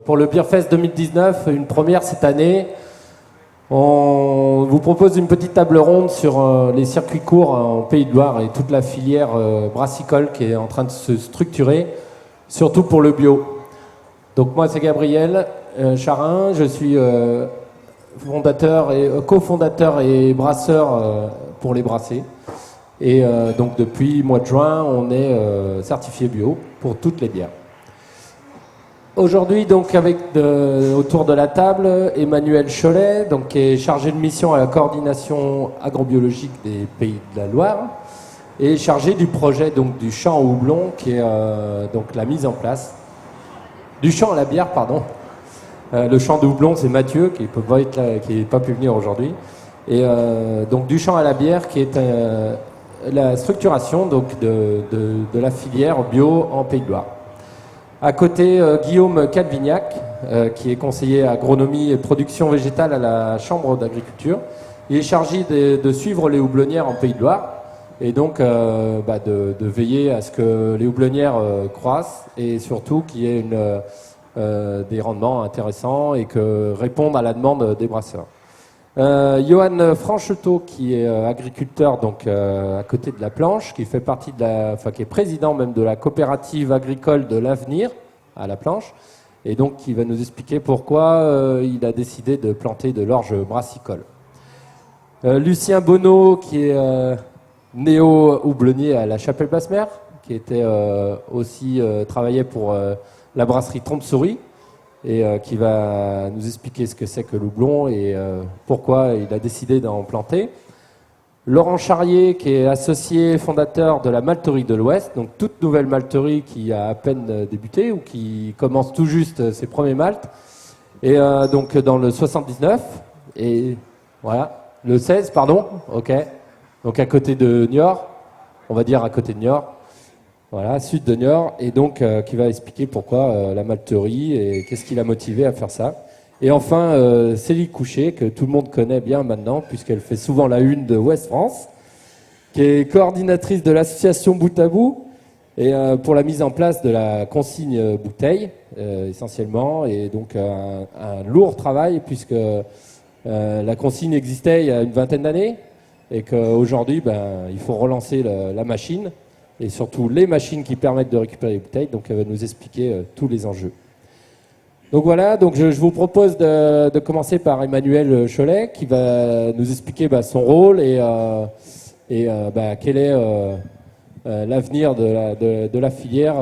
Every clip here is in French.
Pour le Beerfest 2019, une première cette année, on vous propose une petite table ronde sur les circuits courts en Pays de Loire et toute la filière brassicole qui est en train de se structurer, surtout pour le bio. Donc moi c'est Gabriel Charin, je suis fondateur et cofondateur et brasseur pour les brassés. Et donc depuis le mois de juin, on est certifié bio pour toutes les bières. Aujourd'hui, donc, autour de la table, Emmanuel Cholet, donc, qui est chargé de mission à la coordination agrobiologique des Pays de la Loire, et chargé du projet donc, du champ au houblon, qui est donc, la mise en place du champ à la bière, pardon. Le champ de houblon, c'est Mathieu, qui n'est pas pu venir aujourd'hui. Et donc, du champ à la bière, qui est la structuration donc, de la filière bio en Pays de Loire. À côté, Guillaume Calvignac, qui est conseiller agronomie et production végétale à la Chambre d'agriculture. Il est chargé de suivre les houblonnières en Pays de Loire et donc de veiller à ce que les houblonnières croissent et surtout qu'il y ait des rendements intéressants et que répondent à la demande des brasseurs. Johan Francheteau, qui est agriculteur donc à côté de la Planche, qui fait partie qui est président même de la coopérative agricole de l'avenir à la Planche, et donc qui va nous expliquer pourquoi il a décidé de planter de l'orge brassicole. Lucien Bonneau, qui est néo-houblonnier à la Chapelle-Basse-Mer, qui était aussi travaillait pour la brasserie Trompe-Souris, et qui va nous expliquer ce que c'est que le houblon et pourquoi il a décidé d'en planter. Laurent Charrier, qui est associé fondateur de la Malterie de l'Ouest, donc toute nouvelle malterie qui a à peine débuté ou qui commence tout juste ses premiers maltes, et donc dans le 79, et voilà, le 16, pardon, ok, donc à côté de Niort, on va dire à côté de Niort. Voilà, sud de Niort, et donc qui va expliquer pourquoi la malterie et qu'est-ce qui l'a motivé à faire ça. Et enfin, Céline Couchet, que tout le monde connaît bien maintenant, puisqu'elle fait souvent la une de Ouest France, qui est coordinatrice de l'association Bout à Bout, et pour la mise en place de la consigne bouteille, essentiellement, et donc un lourd travail, puisque la consigne existait il y a une vingtaine d'années, et qu'aujourd'hui, il faut relancer la machine, et surtout les machines qui permettent de récupérer les bouteilles. Donc elle va nous expliquer tous les enjeux. Donc voilà, donc je vous propose de commencer par Emmanuel Cholet, qui va nous expliquer son rôle et quel est l'avenir de la filière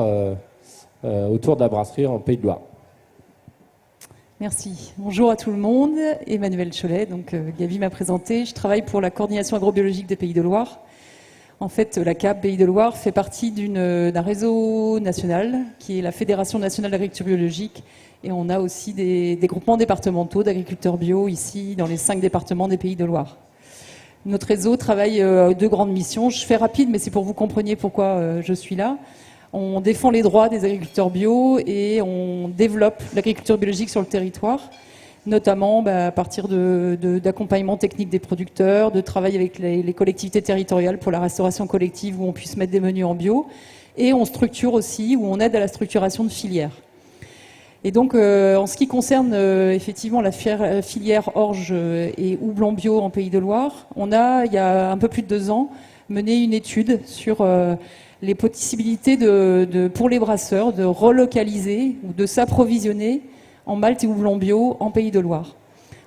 autour de la brasserie en Pays de Loire. Merci. Bonjour à tout le monde. Emmanuel Cholet, donc Gaby m'a présenté. Je travaille pour la coordination agrobiologique des Pays de Loire. En fait, la CAP Pays de Loire fait partie d'un réseau national qui est la Fédération nationale d'agriculture biologique, et on a aussi des groupements départementaux d'agriculteurs bio ici dans les 5 départements des Pays de Loire. Notre réseau travaille deux grandes missions. Je fais rapide, mais c'est pour que vous compreniez pourquoi je suis là. On défend les droits des agriculteurs bio et on développe l'agriculture biologique sur le territoire, notamment à partir d'accompagnement technique des producteurs, de travail avec les collectivités territoriales pour la restauration collective où on puisse mettre des menus en bio, et on structure aussi, où on aide à la structuration de filières. Et donc, en ce qui concerne effectivement la filière orge et houblon bio en Pays de Loire, on a, il y a un peu plus de 2 ans, mené une étude sur les possibilités pour les brasseurs de relocaliser ou de s'approvisionner en malt et houblon bio en Pays de Loire.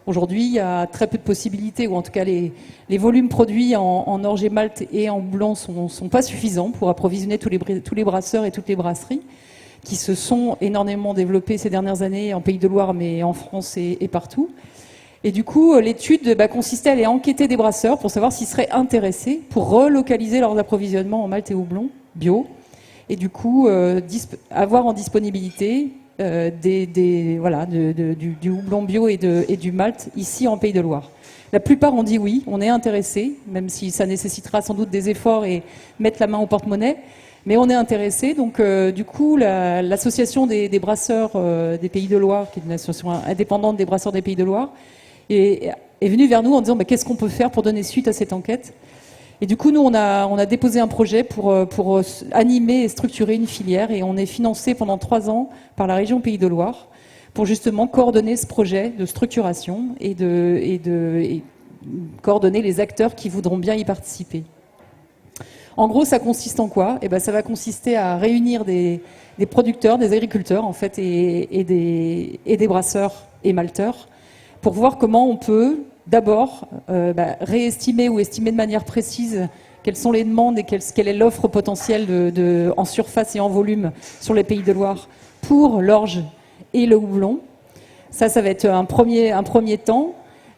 Aujourd'hui, il y a très peu de possibilités, ou en tout cas les volumes produits en orge et malt et en houblon sont pas suffisants pour approvisionner tous les brasseurs et toutes les brasseries qui se sont énormément développées ces dernières années en Pays de Loire, mais en France et partout. Et du coup, l'étude consistait à aller enquêter des brasseurs pour savoir s'ils seraient intéressés pour relocaliser leurs approvisionnements en malt et houblon bio, et du coup avoir en disponibilité du houblon bio et du malt ici en Pays de Loire. La plupart ont dit oui, on est intéressé, même si ça nécessitera sans doute des efforts et mettre la main au porte-monnaie, mais on est intéressé. Donc du coup, l'association des brasseurs des Pays de Loire, qui est une association indépendante des brasseurs des Pays de Loire, est venue vers nous en disant qu'est-ce qu'on peut faire pour donner suite à cette enquête. Et du coup, nous, on a déposé un projet pour animer et structurer une filière, et on est financé pendant 3 ans par la région Pays de Loire pour justement coordonner ce projet de structuration et coordonner les acteurs qui voudront bien y participer. En gros, ça consiste en quoi? Eh ben, ça va consister à réunir des producteurs, des agriculteurs en fait, et des brasseurs et malteurs pour voir comment on peut d'abord réestimer ou estimer de manière précise quelles sont les demandes et quelle est l'offre potentielle en surface et en volume sur les Pays de Loire pour l'orge et le houblon. Ça va être un premier temps.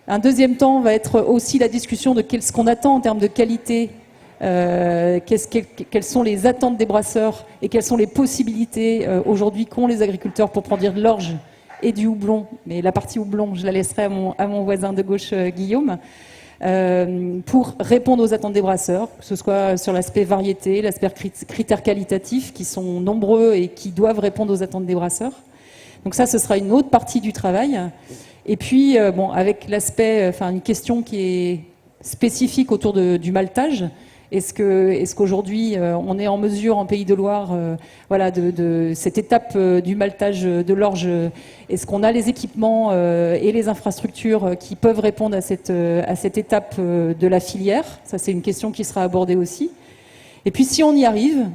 Un deuxième temps va être aussi la discussion de ce qu'on attend en termes de qualité, quelles sont les attentes des brasseurs et quelles sont les possibilités aujourd'hui qu'ont les agriculteurs pour produire de l'orge et du houblon. Mais la partie houblon, je la laisserai à mon voisin de gauche, Guillaume, pour répondre aux attentes des brasseurs, que ce soit sur l'aspect variété, l'aspect critères qualitatifs qui sont nombreux et qui doivent répondre aux attentes des brasseurs. Donc ça, ce sera une autre partie du travail. Et puis, avec l'aspect, une question qui est spécifique autour du maltage. Est-ce qu'aujourd'hui, on est en mesure, en Pays de Loire, de cette étape du maltage de l'orge, est-ce qu'on a les équipements et les infrastructures qui peuvent répondre à cette étape de la filière? Ça, c'est une question qui sera abordée aussi. Et puis, si on y arrive,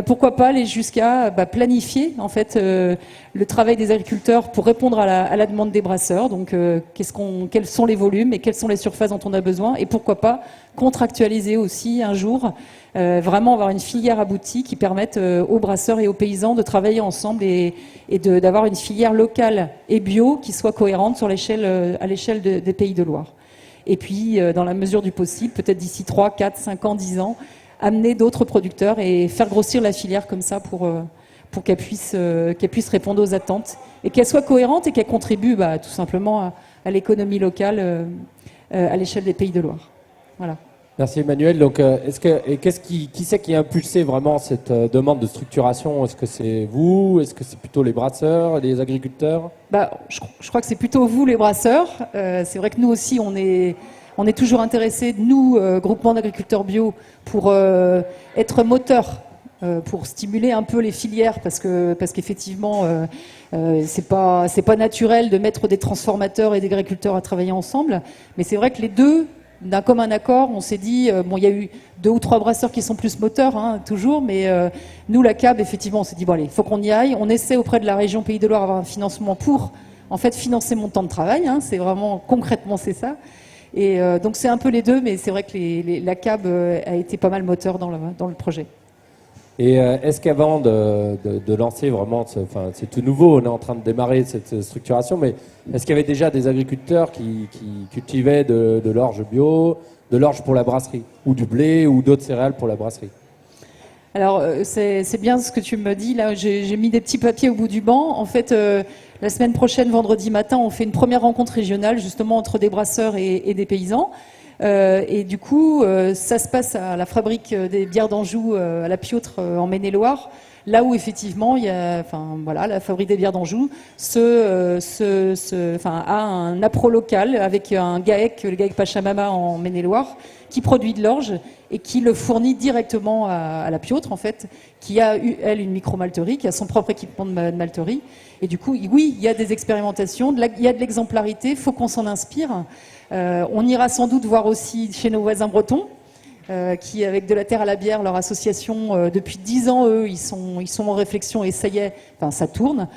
pourquoi pas aller jusqu'à planifier en fait le travail des agriculteurs pour répondre à la demande des brasseurs. Donc, quels sont les volumes et quelles sont les surfaces dont on a besoin, et pourquoi pas contractualiser aussi un jour, vraiment avoir une filière aboutie qui permette aux brasseurs et aux paysans de travailler ensemble et d'avoir une filière locale et bio qui soit cohérente à l'échelle des Pays de Loire. Et puis, dans la mesure du possible, peut-être d'ici 3, 4, 5 ans, 10 ans, amener d'autres producteurs et faire grossir la filière comme ça pour qu'elle puisse répondre aux attentes et qu'elle soit cohérente et qu'elle contribue tout simplement à l'économie locale à l'échelle des Pays de Loire. Voilà. Merci Emmanuel. Donc, qui c'est qui a impulsé vraiment cette demande de structuration? Est-ce que c'est vous? Est-ce que c'est plutôt les brasseurs, les agriculteurs? Je crois que c'est plutôt vous, les brasseurs. C'est vrai que nous aussi, on est toujours intéressés, nous, groupement d'agriculteurs bio, pour être moteur, pour stimuler un peu les filières, parce qu'effectivement, c'est pas naturel de mettre des transformateurs et des agriculteurs à travailler ensemble. Mais c'est vrai que les deux, d'un commun accord, on s'est dit, il y a eu 2 ou 3 brasseurs qui sont plus moteurs, toujours, mais nous, la CAB, effectivement, on s'est dit, allez, il faut qu'on y aille. On essaie auprès de la région Pays de Loire d'avoir un financement pour, en fait, financer mon temps de travail. C'est vraiment, concrètement, c'est ça. Et donc c'est un peu les deux, mais c'est vrai que la CAB a été pas mal moteur dans le projet. Et est-ce qu'avant de lancer vraiment, c'est tout nouveau, on est en train de démarrer cette structuration, mais est-ce qu'il y avait déjà des agriculteurs qui cultivaient de l'orge bio, de l'orge pour la brasserie, ou du blé, ou d'autres céréales pour la brasserie? Alors c'est bien ce que tu me dis, là j'ai mis des petits papiers au bout du banc. En fait, la semaine prochaine, vendredi matin, on fait une première rencontre régionale justement entre des brasseurs et des paysans. Et du coup, ça se passe à la fabrique des bières d'Anjou, à la Piautre, en Maine-et-Loire, là où effectivement, il y a, la fabrique des bières d'Anjou a un appro local avec un GAEC, le GAEC Pachamama en Maine-et-Loire, qui produit de l'orge et qui le fournit directement à la Piautre, en fait, qui a, elle, une micro-malterie, qui a son propre équipement de malterie. Et du coup, oui, il y a des expérimentations, il y a de l'exemplarité, il faut qu'on s'en inspire. On ira sans doute voir aussi chez nos voisins bretons, qui, avec De la Terre à la Bière, leur association, depuis 10 ans, eux, ils sont en réflexion et ça y est, ça tourne,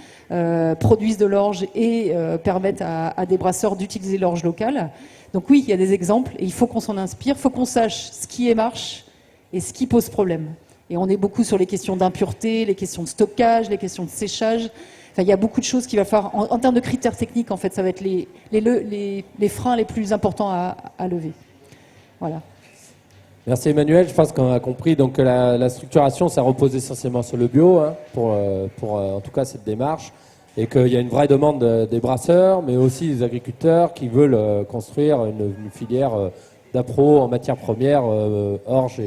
produisent de l'orge et permettent à des brasseurs d'utiliser l'orge locale. Donc oui, il y a des exemples et il faut qu'on s'en inspire, il faut qu'on sache ce qui marche et ce qui pose problème. Et on est beaucoup sur les questions d'impureté, les questions de stockage, les questions de séchage. Il y a beaucoup de choses qu'il va falloir, en termes de critères techniques, en fait, ça va être les freins les plus importants à lever. Voilà. Merci Emmanuel, je pense qu'on a compris donc, que la structuration, ça repose essentiellement sur le bio, pour en tout cas cette démarche, et qu'il y a une vraie demande des brasseurs, mais aussi des agriculteurs qui veulent construire une filière d'appro en matière première, orge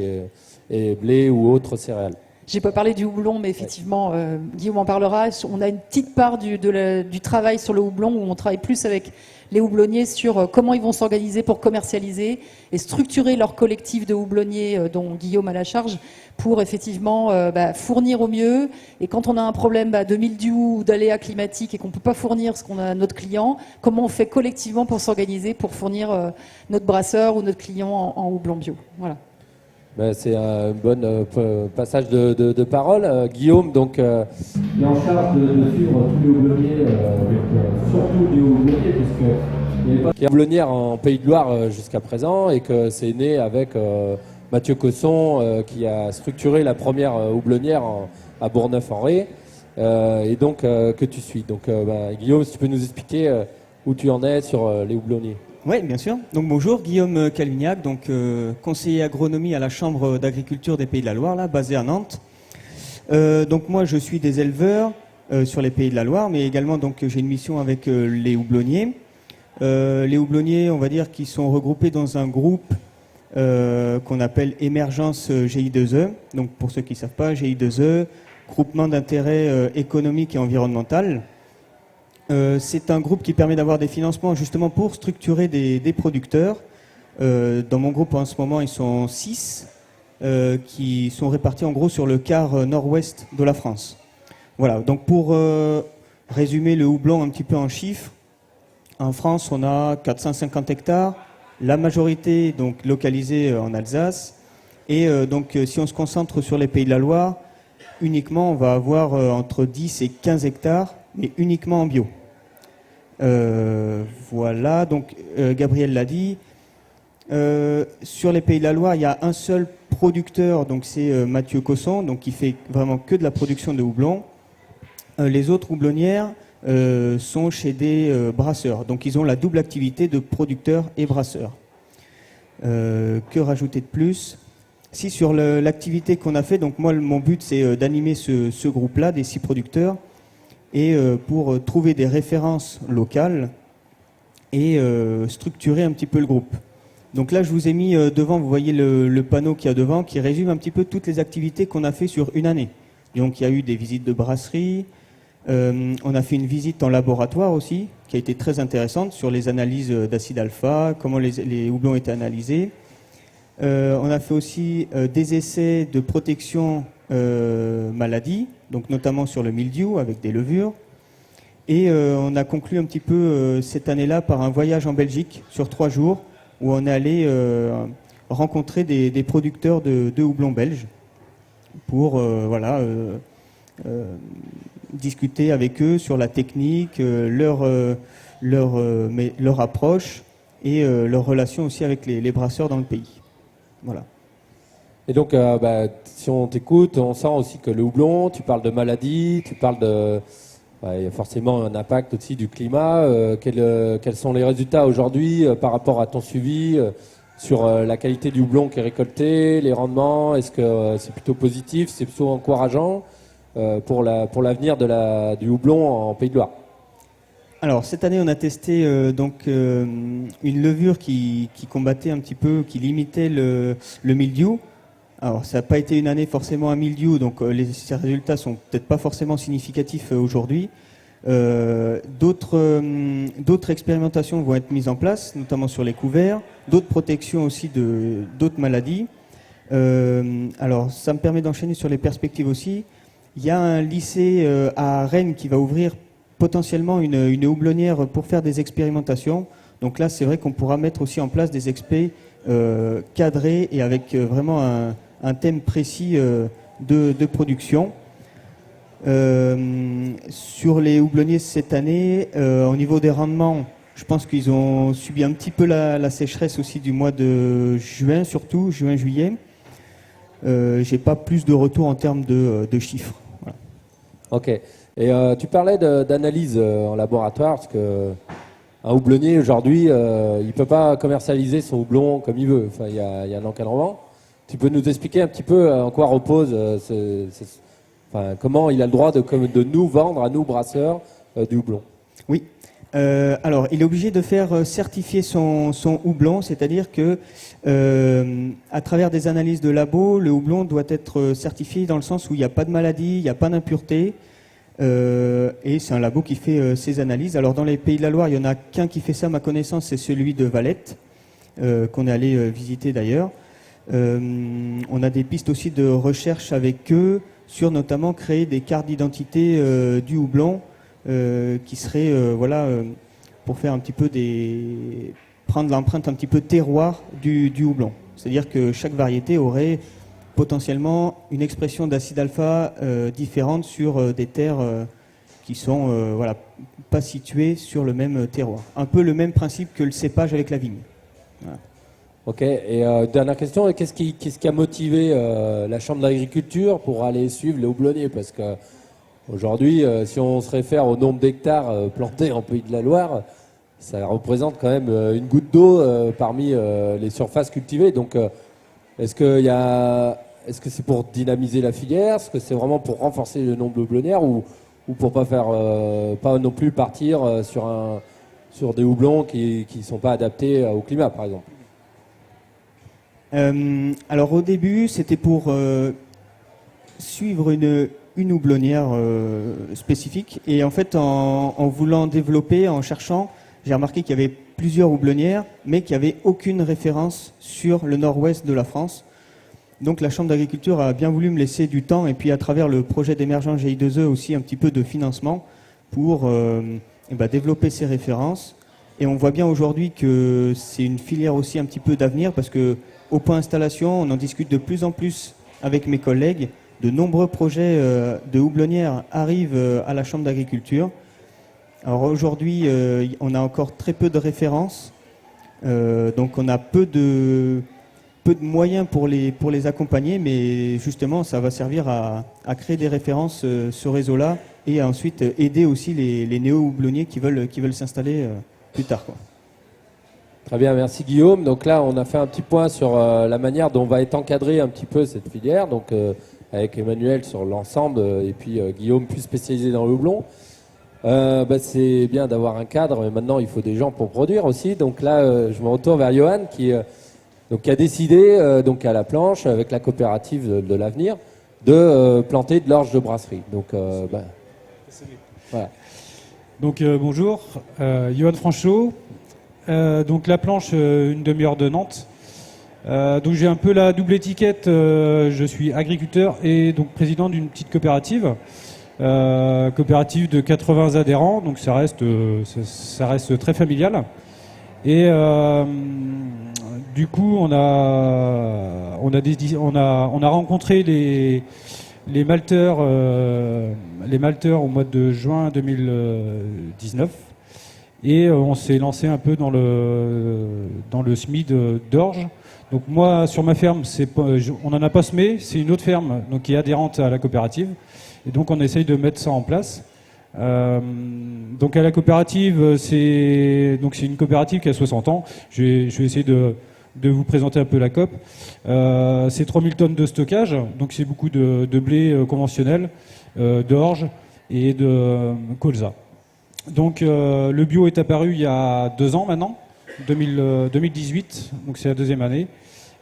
et blé ou autres céréales. J'ai pas parlé du houblon, mais effectivement, Guillaume en parlera. On a une petite part du travail sur le houblon où on travaille plus avec les houblonniers sur comment ils vont s'organiser pour commercialiser et structurer leur collectif de houblonniers dont Guillaume a la charge pour effectivement fournir au mieux. Et quand on a un problème de mildiou ou d'aléas climatiques et qu'on peut pas fournir ce qu'on a à notre client, comment on fait collectivement pour s'organiser pour fournir notre brasseur ou notre client en houblon bio. Voilà. C'est un bon passage de parole. Guillaume, donc, est en charge de suivre tous les houblonniers, surtout les houblonniers, puisqu'il n'y avait pas de houblonnière en Pays de Loire jusqu'à présent, et que c'est né avec Mathieu Cosson, qui a structuré la première houblonnière à Bourgneuf-en-Ré, et donc que tu suis. Donc, Guillaume, si tu peux nous expliquer où tu en es sur les houblonniers. Oui, bien sûr. Donc bonjour, Guillaume Calvignac, donc conseiller agronomie à la Chambre d'agriculture des Pays de la Loire, là, basé à Nantes. Donc moi, je suis des éleveurs sur les Pays de la Loire, mais également donc j'ai une mission avec les houblonniers. Les houblonniers, on va dire, qui sont regroupés dans un groupe qu'on appelle Émergence GI2E. Donc pour ceux qui ne savent pas, GI2E, groupement d'intérêt économique et environnemental. C'est un groupe qui permet d'avoir des financements justement pour structurer des producteurs. Dans mon groupe en ce moment, ils sont 6 qui sont répartis en gros sur le quart nord-ouest de la France. Voilà, donc pour résumer le houblon un petit peu en chiffres, en France on a 450 hectares, la majorité donc localisée en Alsace. Et donc si on se concentre sur les Pays de la Loire, uniquement on va avoir entre 10 et 15 hectares, mais uniquement en bio. Voilà, donc Gabriel l'a dit. Sur les Pays de la Loire, il y a un seul producteur, donc c'est Mathieu Cosson, donc qui fait vraiment que de la production de houblon. Les autres houblonnières sont chez des brasseurs, donc ils ont la double activité de producteur et brasseur. Que rajouter de plus ? Si sur l'activité qu'on a fait, donc moi mon but c'est d'animer ce groupe-là des 6 producteurs et pour trouver des références locales et structurer un petit peu le groupe. Donc là je vous ai mis devant, vous voyez le panneau qu'il y a devant qui résume un petit peu toutes les activités qu'on a fait sur une année. Donc il y a eu des visites de brasserie, on a fait une visite en laboratoire aussi qui a été très intéressante sur les analyses d'acide alpha, comment les houblons étaient analysés. On a fait aussi des essais de protection maladie, donc notamment sur le mildiou avec des levures. Et on a conclu un petit peu cette année-là par un voyage en Belgique sur 3 jours où on est allé rencontrer des producteurs de houblon belge pour discuter avec eux sur la technique, leur approche et leur relation aussi avec les brasseurs dans le pays. Voilà. Et donc, si on t'écoute, on sent aussi que le houblon, tu parles de maladies, tu parles de... il y a forcément un impact aussi du climat. Quels sont les résultats aujourd'hui par rapport à ton suivi sur la qualité du houblon qui est récolté, les rendements? Est-ce que c'est plutôt positif, c'est plutôt encourageant pour l'avenir du houblon en Pays de Loire? Alors cette année on a testé une levure qui combattait un petit peu, qui limitait le mildiou. Alors ça n'a pas été une année forcément à mildiou, donc ces résultats sont peut-être pas forcément significatifs aujourd'hui. D'autres expérimentations vont être mises en place, notamment sur les couverts, d'autres protections aussi d'autres maladies. Alors ça me permet d'enchaîner sur les perspectives aussi. Il y a un lycée à Rennes qui va ouvrir potentiellement une houblonnière pour faire des expérimentations. Donc là, c'est vrai qu'on pourra mettre aussi en place des expés cadrés et avec vraiment un thème précis de production. Sur les houblonniers cette année, au niveau des rendements, je pense qu'ils ont subi un petit peu la sécheresse aussi du mois de juin, surtout juin-juillet. J'ai pas plus de retour en termes de chiffres. Voilà. Ok. Et tu parlais d'analyse en laboratoire, parce que un houblonnier aujourd'hui, il peut pas commercialiser son houblon comme il veut. Enfin, il y a un encadrement. Tu peux nous expliquer un petit peu en quoi repose, comment il a le droit de nous vendre à nous brasseurs du houblon? Oui. Alors, il est obligé de faire certifier son houblon, c'est-à-dire que à travers des analyses de labo, le houblon doit être certifié dans le sens où il n'y a pas de maladie, il n'y a pas d'impureté, et c'est un labo qui fait ces analyses. Alors, dans les Pays de la Loire, il n'y en a qu'un qui fait ça, à ma connaissance, c'est celui de Valette, qu'on est allé visiter d'ailleurs. On a des pistes aussi de recherche avec eux sur notamment créer des cartes d'identité du houblon, qui serait pour faire un petit peu prendre l'empreinte un petit peu terroir du houblon. C'est-à-dire que chaque variété aurait potentiellement une expression d'acide alpha différente sur des terres qui sont pas situées sur le même terroir. Un peu le même principe que le cépage avec la vigne. Voilà. Ok, et dernière question, qu'est-ce qui a motivé la Chambre d'agriculture pour aller suivre les houblonniers? Parce que aujourd'hui, si on se réfère au nombre d'hectares plantés en Pays de la Loire, ça représente quand même une goutte d'eau parmi les surfaces cultivées. Donc, est-ce que c'est pour dynamiser la filière? Est-ce que c'est vraiment pour renforcer le nombre de houblonnières ou pour pas non plus partir sur des houblons qui sont pas adaptés au climat, par exemple? Alors au début, c'était pour suivre une houblonnière spécifique. Et en fait, en voulant développer, en cherchant, j'ai remarqué qu'il y avait plusieurs houblonnières, mais qu'il n'y avait aucune référence sur le nord-ouest de la France. Donc la Chambre d'agriculture a bien voulu me laisser du temps, et puis à travers le projet d'émergence GI2E aussi un petit peu de financement pour développer ces références. Et on voit bien aujourd'hui que c'est une filière aussi un petit peu d'avenir, parce que au point installation, on en discute de plus en plus avec mes collègues. De nombreux projets de houblonnières arrivent à la Chambre d'agriculture. Alors aujourd'hui, on a encore très peu de références, donc on a peu de moyens pour les accompagner, mais justement, ça va servir à créer des références, ce réseau-là, et à ensuite aider aussi les néo-houblonniers qui veulent s'installer plus tard, quoi. Très bien, merci Guillaume. Donc là, on a fait un petit point sur la manière dont va être encadrée un petit peu cette filière, donc avec Emmanuel sur l'ensemble et puis Guillaume plus spécialisé dans le houblon. C'est bien d'avoir un cadre, mais maintenant il faut des gens pour produire aussi. Donc là, je me retourne vers Johan qui a décidé, donc à la planche, avec la coopérative de l'avenir, de planter de l'orge de brasserie. Donc, voilà. Donc bonjour, Johan Franchot. Donc la planche, une demi-heure de Nantes. Donc j'ai un peu la double étiquette. Je suis agriculteur et donc président d'une petite coopérative, coopérative de 80 adhérents. Donc ça reste très familial. Et du coup, on a rencontré les malteurs au mois de juin 2019. Et on s'est lancé un peu dans le semis d'orge. Donc moi, sur ma ferme, on n'en a pas semé, c'est une autre ferme donc, qui est adhérente à la coopérative. Et donc on essaye de mettre ça en place. Donc à la coopérative, c'est une coopérative qui a 60 ans. Je vais essayer de vous présenter un peu la COP. C'est 3000 tonnes de stockage, donc c'est beaucoup de blé conventionnel, d'orge et de colza. Donc le bio est apparu il y a 2 ans maintenant, 2018, donc c'est la 2e année.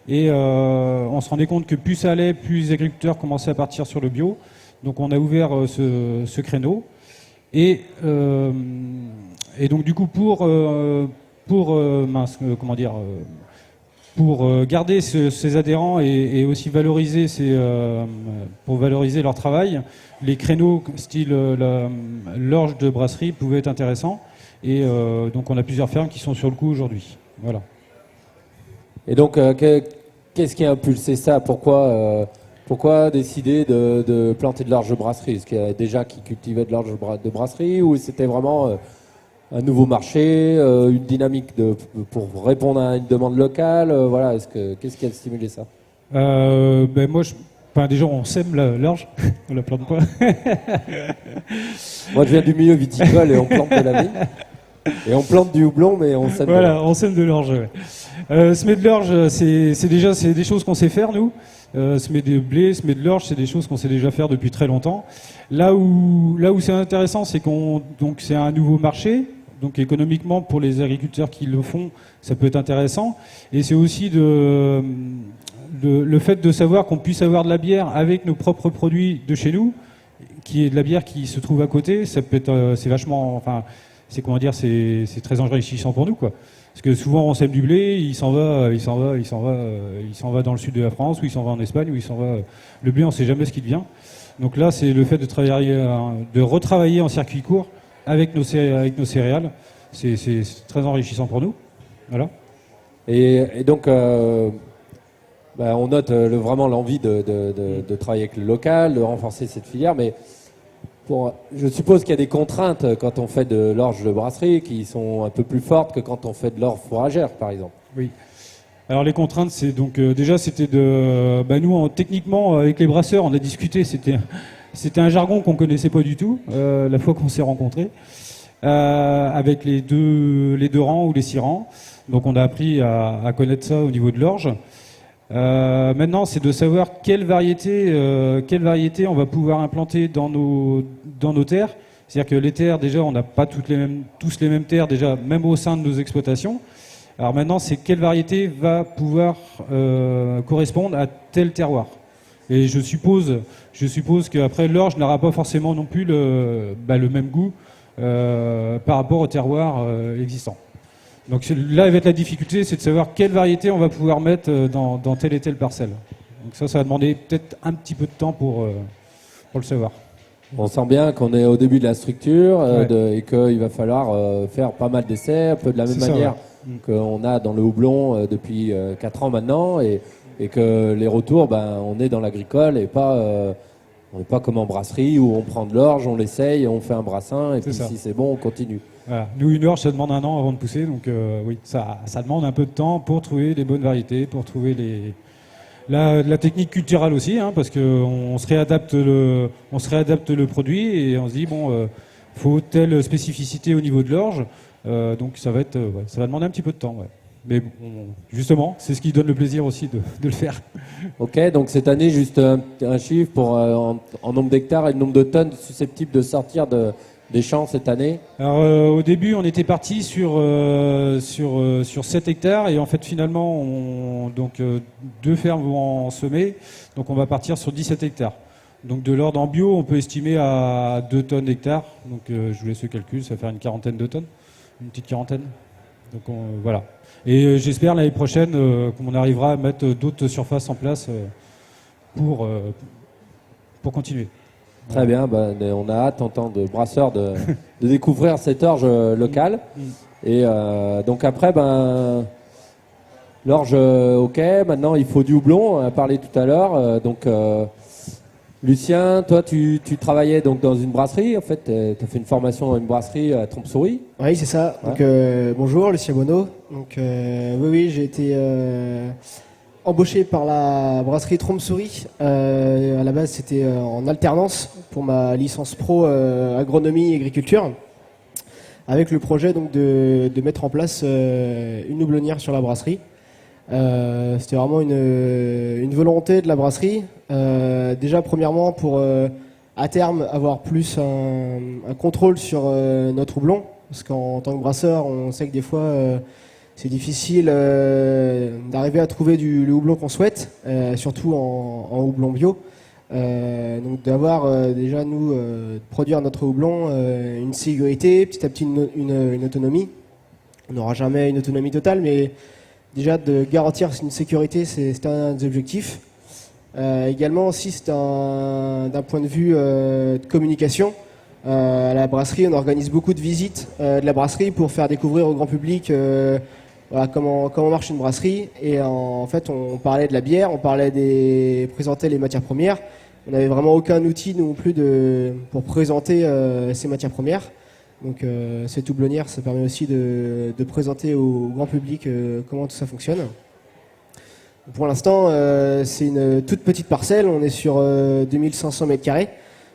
Et on se rendait compte que plus ça allait, plus les agriculteurs commençaient à partir sur le bio. Donc on a ouvert ce créneau. Et donc du coup pour garder ces adhérents et aussi valoriser pour valoriser leur travail, les créneaux style l'orge de brasserie pouvaient être intéressants. Et donc on a plusieurs fermes qui sont sur le coup aujourd'hui. Voilà. Et donc qu'est-ce qui a impulsé ça? Pourquoi décider de planter de l'orge de brasserie? Est-ce qu'il y a déjà qui cultivaient de l'orge de brasserie ou c'était vraiment un nouveau marché, une dynamique pour répondre à une demande locale? Voilà, qu'est-ce qui a stimulé ça? Déjà on sème l'orge, on la plante pas. Moi je viens du milieu viticole et on plante de la vigne. Et on plante du houblon, mais on sème. Voilà, on sème de l'orge. Ouais. Semer de l'orge, c'est des choses qu'on sait faire nous. Semer de blé, semer de l'orge, c'est des choses qu'on sait déjà faire depuis très longtemps. Là où c'est intéressant, c'est c'est un nouveau marché. Donc économiquement, pour les agriculteurs qui le font, ça peut être intéressant. Et c'est aussi le fait de savoir qu'on puisse avoir de la bière avec nos propres produits de chez nous, qui est de la bière qui se trouve à côté, ça peut être, c'est vachement, enfin, c'est comment dire, c'est très enrichissant pour nous, quoi. Parce que souvent on sème du blé, il s'en va dans le sud de la France, ou il s'en va en Espagne, ou il s'en va. Le blé, on ne sait jamais ce qu'il devient. Donc là, c'est le fait de retravailler en circuit court avec nos céréales. C'est très enrichissant pour nous. Voilà. Et donc, on note vraiment l'envie de travailler avec le local, de renforcer cette filière, mais je suppose qu'il y a des contraintes quand on fait de l'orge de brasserie qui sont un peu plus fortes que quand on fait de l'orge fourragère, par exemple. Oui. Alors les contraintes, c'est donc déjà c'était nous techniquement avec les brasseurs, on a discuté, c'était un jargon qu'on connaissait pas du tout la fois qu'on s'est rencontrés avec les deux rangs ou les 6 rangs. Donc on a appris à connaître ça au niveau de l'orge. Maintenant, c'est de savoir quelle variété on va pouvoir implanter dans nos terres. C'est-à-dire que les terres, déjà, on n'a pas tous les mêmes terres, déjà, même au sein de nos exploitations. Alors maintenant, c'est quelle variété va pouvoir correspondre à tel terroir. Et je suppose qu'après, l'orge n'aura pas forcément non plus le même goût par rapport au terroir existant. Donc là, avec la difficulté, c'est de savoir quelle variété on va pouvoir mettre dans telle et telle parcelle. Donc ça va demander peut-être un petit peu de temps pour le savoir. On sent bien qu'on est au début de la structure Ouais. et qu'il va falloir faire pas mal d'essais, un peu de la même C'est ça, manière ouais. qu'on a dans le houblon depuis 4 ans maintenant, et que les retours, on est dans l'agricole et on n'est pas comme en brasserie où on prend de l'orge, on l'essaye, on fait un brassin, et puis ça. si c'est bon, on continue. Voilà. Nous, une orge, ça demande 1 an avant de pousser, donc oui, ça demande un peu de temps pour trouver les bonnes variétés, pour trouver la technique culturelle aussi, hein, parce qu'on se réadapte le produit et on se dit faut telle spécificité au niveau de l'orge, donc ça va demander un petit peu de temps. Ouais. Mais justement, c'est ce qui donne le plaisir aussi de le faire. Ok, donc cette année, juste un chiffre pour en nombre d'hectares et le nombre de tonnes susceptibles de sortir des champs cette année. Alors au début, on était parti sur 7 hectares et en fait finalement, 2 fermes vont en semer, donc on va partir sur 17 hectares. Donc de l'ordre en bio, on peut estimer à 2 tonnes hectare. Donc je vous laisse le calcul, ça va faire une quarantaine de tonnes, une petite quarantaine. Donc voilà. Et j'espère l'année prochaine qu'on arrivera à mettre d'autres surfaces en place pour continuer. Très bien, on a hâte en tant que brasseur de découvrir cette orge locale. Et donc après, l'orge, ok, maintenant il faut du houblon, on a parlé tout à l'heure. Lucien, toi tu travaillais donc dans une brasserie, en fait, tu as fait une formation dans une brasserie à Trompe-Souris. Oui, c'est ça. Ouais. Donc, bonjour, Lucien Bonneau. Donc, oui, j'ai été embauché par la brasserie Trompe-Souris. À la base, c'était en alternance pour ma licence pro agronomie et agriculture, avec le projet donc de mettre en place une houblonnière sur la brasserie. C'était vraiment une volonté de la brasserie. Déjà, premièrement, pour à terme avoir plus un contrôle sur notre houblon, parce qu'en tant que brasseur, on sait que des fois c'est difficile d'arriver à trouver le houblon qu'on souhaite, surtout en houblon bio. Donc d'avoir déjà nous produire notre houblon, une sécurité, petit à petit une autonomie. On n'aura jamais une autonomie totale, mais déjà de garantir une sécurité, c'est un des objectifs. Également aussi, c'est d'un point de vue de communication. À la brasserie, on organise beaucoup de visites de la brasserie pour faire découvrir au grand public comment marche une brasserie. Et en fait, on parlait de la bière, présenter les matières premières. On n'avait vraiment aucun outil non plus pour présenter ces matières premières. Donc cette houblonnière, ça permet aussi de présenter au grand public comment tout ça fonctionne. Pour l'instant, c'est une toute petite parcelle, on est sur 2500 m².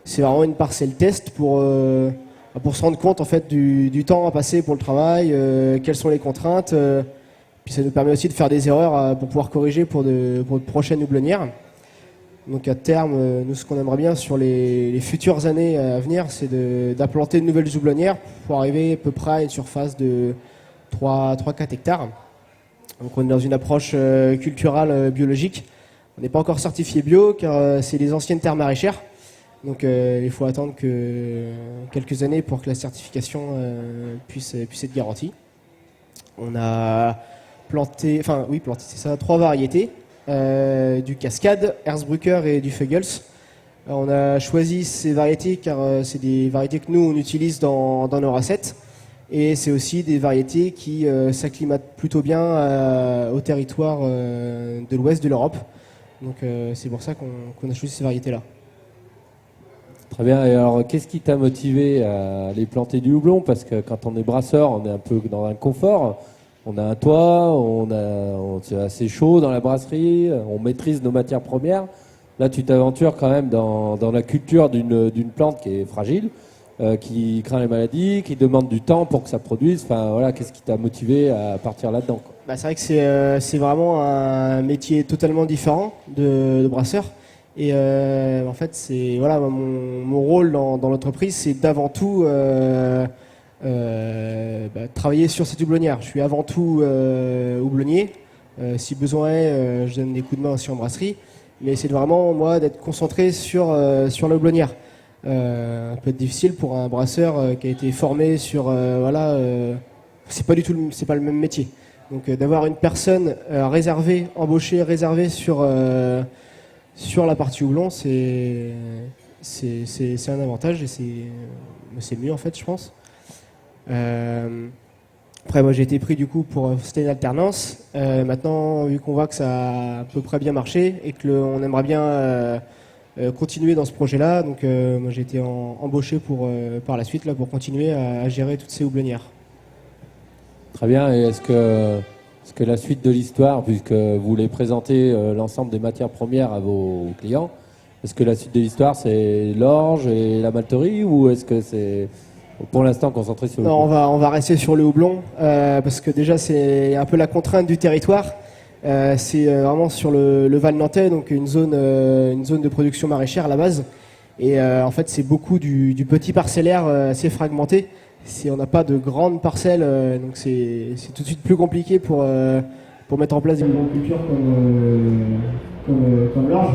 C'est vraiment une parcelle test pour se rendre compte en fait du temps à passer pour le travail, quelles sont les contraintes. Puis ça nous permet aussi de faire des erreurs pour pouvoir corriger pour de prochaines houblonnières. Donc à terme, nous ce qu'on aimerait bien sur les futures années à venir, c'est d'implanter de nouvelles houblonnières pour arriver à peu près à une surface de 3-4 hectares. Donc on est dans une approche culturale biologique. On n'est pas encore certifié bio car c'est les anciennes terres maraîchères. Donc il faut attendre quelques années pour que la certification puisse être garantie. On a planté c'est ça, 3 variétés, du Cascade, Erzbrücker et du Feugels. On a choisi ces variétés car c'est des variétés que nous on utilise dans nos recettes. Et c'est aussi des variétés qui s'acclimatent plutôt bien au territoire de l'ouest de l'Europe. Donc c'est pour ça qu'on a choisi ces variétés-là. Très bien. Et alors, qu'est-ce qui t'a motivé à aller planter du houblon? Parce que quand on est brasseur, on est un peu dans un confort. On a un toit, c'est assez chaud dans la brasserie, on maîtrise nos matières premières. Là, tu t'aventures quand même dans la culture d'une plante qui est fragile, qui craint les maladies, qui demande du temps pour que ça produise. Enfin, voilà, qu'est-ce qui t'a motivé à partir là-dedans, quoi? Bah, c'est vrai que c'est vraiment un métier totalement différent de brasseur. Et en fait, c'est voilà, mon rôle dans l'entreprise, c'est d'avant tout travailler sur cette houblonnière. Je suis avant tout houblonnier. Si besoin est, je donne des coups de main aussi en brasserie. Mais c'est vraiment moi d'être concentré sur la houblonnière. Ça peut être difficile pour un brasseur qui a été formé sur c'est pas le même métier. Donc d'avoir une personne embauchée sur la partie houblon, c'est un avantage et c'est mieux en fait, je pense. Après, moi j'ai été pris du coup pour c'était une alternance. Maintenant, vu qu'on voit que ça a à peu près bien marché et que on aimerait bien continuer dans ce projet-là, donc moi j'ai été embauché par la suite là pour continuer à gérer toutes ces houblonnières. Très bien. Et est-ce que la suite de l'histoire, puisque vous voulez présenter l'ensemble des matières premières à vos clients, est-ce que la suite de l'histoire c'est l'orge et la malterie, ou est-ce que c'est pour l'instant concentré sur le houblon? Non, on va rester sur le houblon parce que déjà c'est un peu la contrainte du territoire. C'est vraiment sur le Val Nantais, donc une zone de production maraîchère à la base. Et en fait c'est beaucoup du petit parcellaire assez fragmenté. On n'a pas de grandes parcelles, donc c'est tout de suite plus compliqué pour mettre en place des grandes cultures comme l'orge.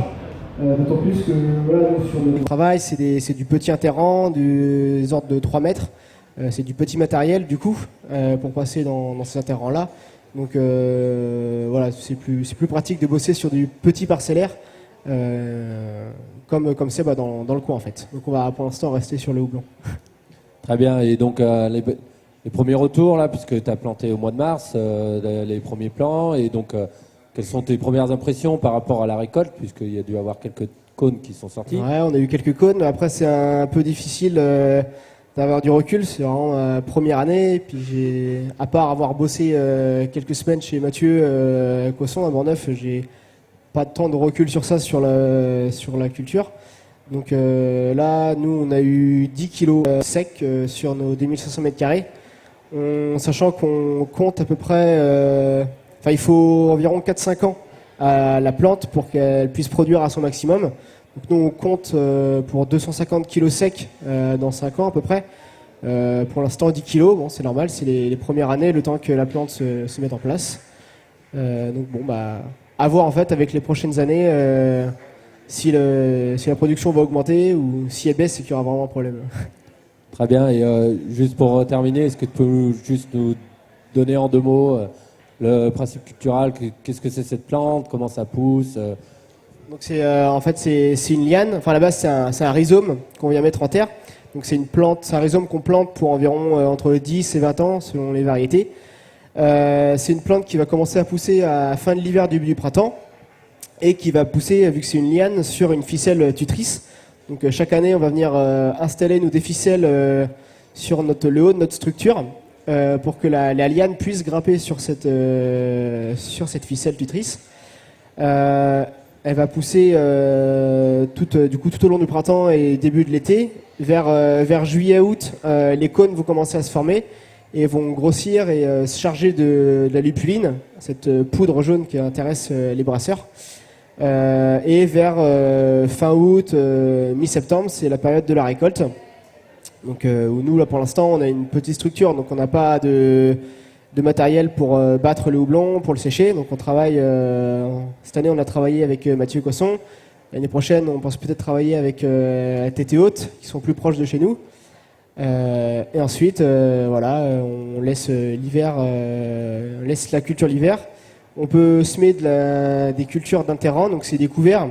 D'autant plus que voilà, sur le travail, c'est du petit interrant, des ordres de 3 mètres. C'est du petit matériel du coup pour passer dans ces interrants-là. Donc voilà, c'est plus pratique de bosser sur du petit parcellaire comme c'est dans le coin en fait. Donc on va pour l'instant rester sur le houblon. Très bien. Et donc les premiers retours là, puisque tu as planté au mois de mars, les premiers plants, et donc quelles sont tes premières impressions par rapport à la récolte, puisqu'il y a dû y avoir quelques cônes qui sont sortis? Ouais, on a eu quelques cônes. Après, c'est un peu difficile d'avoir du recul. C'est vraiment ma première année. Et puis, à part avoir bossé quelques semaines chez Mathieu Cosson à Bourneuf, j'ai pas de temps de recul sur ça, sur la culture. Donc là, nous, on a eu 10 kilos secs sur nos 2500 mètres carrés. Sachant qu'on compte à peu près... il faut environ 4-5 ans à la plante pour qu'elle puisse produire à son maximum. Donc nous, on compte pour 250 kilos secs dans 5 ans à peu près. Pour l'instant, 10 kilos, bon, c'est normal, c'est les premières années, le temps que la plante se mette en place. Donc bon, à voir en fait avec les prochaines années si la production va augmenter ou si elle baisse, c'est qu'il y aura vraiment un problème. Très bien. Et juste pour terminer, est-ce que tu peux juste nous donner en 2 mots le principe cultural, qu'est-ce que c'est cette plante, comment ça pousse? Donc en fait c'est une liane. Enfin à la base c'est un rhizome qu'on vient mettre en terre. Donc c'est un rhizome qu'on plante pour environ entre 10 et 20 ans selon les variétés. C'est une plante qui va commencer à pousser à la fin de l'hiver, début du printemps, et qui va pousser, vu que c'est une liane, sur une ficelle tutrice. Donc chaque année on va venir installer des ficelles sur le haut de notre structure. Pour que la liane puisse grimper sur cette ficelle tutrice. Elle va pousser tout au long du printemps et début de l'été. Vers juillet-août, les cônes vont commencer à se former et vont grossir et se charger de la lupuline, cette poudre jaune qui intéresse les brasseurs. Et vers fin août, mi-septembre, c'est la période de la récolte. Donc où nous, là, pour l'instant, on a une petite structure, donc on n'a pas de matériel pour battre le houblon, pour le sécher. Donc on travaille, cette année, on a travaillé avec Mathieu Cosson. L'année prochaine, on pense peut-être travailler avec TT Haute, qui sont plus proches de chez nous. Et ensuite, voilà, on laisse l'hiver, on laisse la culture l'hiver. On peut semer des cultures d'interrants, donc c'est des couverts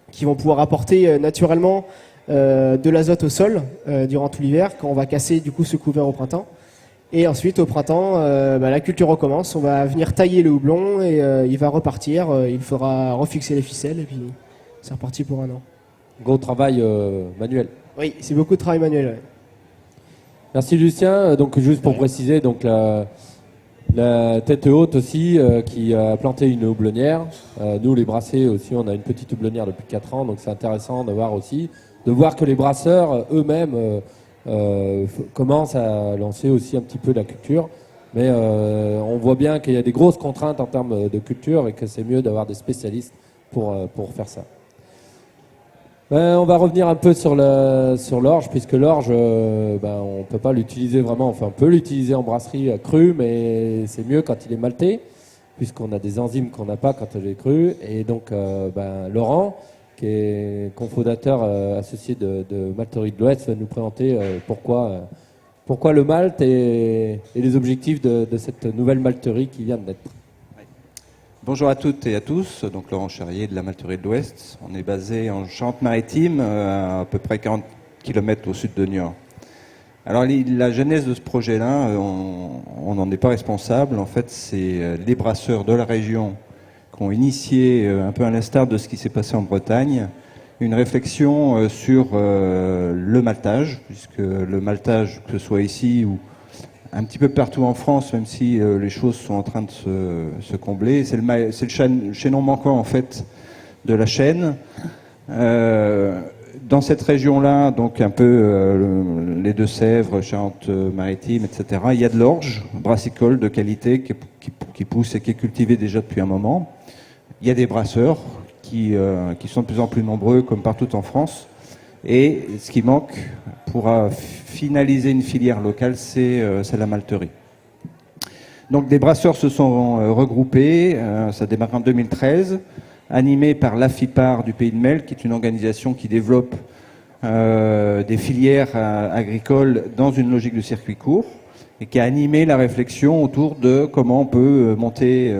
qui vont pouvoir apporter naturellement de l'azote au sol durant tout l'hiver, quand on va casser du coup ce couvert au printemps. Et ensuite, au printemps, la culture recommence. On va venir tailler le houblon et il va repartir. Il faudra refixer les ficelles et puis c'est reparti pour un an. Gros travail manuel. Oui, c'est beaucoup de travail manuel. Ouais. Merci Lucien. Donc juste pour préciser, donc la tête haute aussi qui a planté une houblonnière. Nous les brassés aussi, on a une petite houblonnière depuis 4 ans, donc c'est intéressant de voir que les brasseurs eux-mêmes commencent à lancer aussi un petit peu la culture. Mais on voit bien qu'il y a des grosses contraintes en termes de culture et que c'est mieux d'avoir des spécialistes pour faire ça. On va revenir un peu sur l'orge, puisque l'orge, on peut pas l'utiliser vraiment, enfin on peut l'utiliser en brasserie crue, mais c'est mieux quand il est malté, puisqu'on a des enzymes qu'on n'a pas quand il est cru. Et donc Laurent, qui est cofondateur associé de Malterie de l'Ouest, va nous présenter pourquoi le malt et les objectifs de cette nouvelle malterie qui vient de naître. Bonjour à toutes et à tous, donc Laurent Charrier de la Malterie de l'Ouest. On est basé en Charente-Maritime, à peu près 40 km au sud de Niort. Alors la genèse de ce projet-là, on n'en est pas responsable. En fait, c'est les brasseurs de la région qui ont initié, un peu à l'instar de ce qui s'est passé en Bretagne, une réflexion sur le maltage, puisque le maltage, que ce soit ici ou un petit peu partout en France, même si les choses sont en train de se combler. C'est le chaînon manquant en fait de la chaîne. Dans cette région-là, donc un peu les Deux-Sèvres, Charente-Maritime, etc., il y a de l'orge brassicole de qualité qui pousse et qui est cultivée déjà depuis un moment. Il y a des brasseurs qui sont de plus en plus nombreux, comme partout en France. Et ce qui manque pour finaliser une filière locale, c'est la malterie. Donc des brasseurs se sont regroupés, ça démarre en 2013, animés par l'AFIPAR du Pays de Mel, qui est une organisation qui développe des filières agricoles dans une logique de circuit court, et qui a animé la réflexion autour de comment on peut monter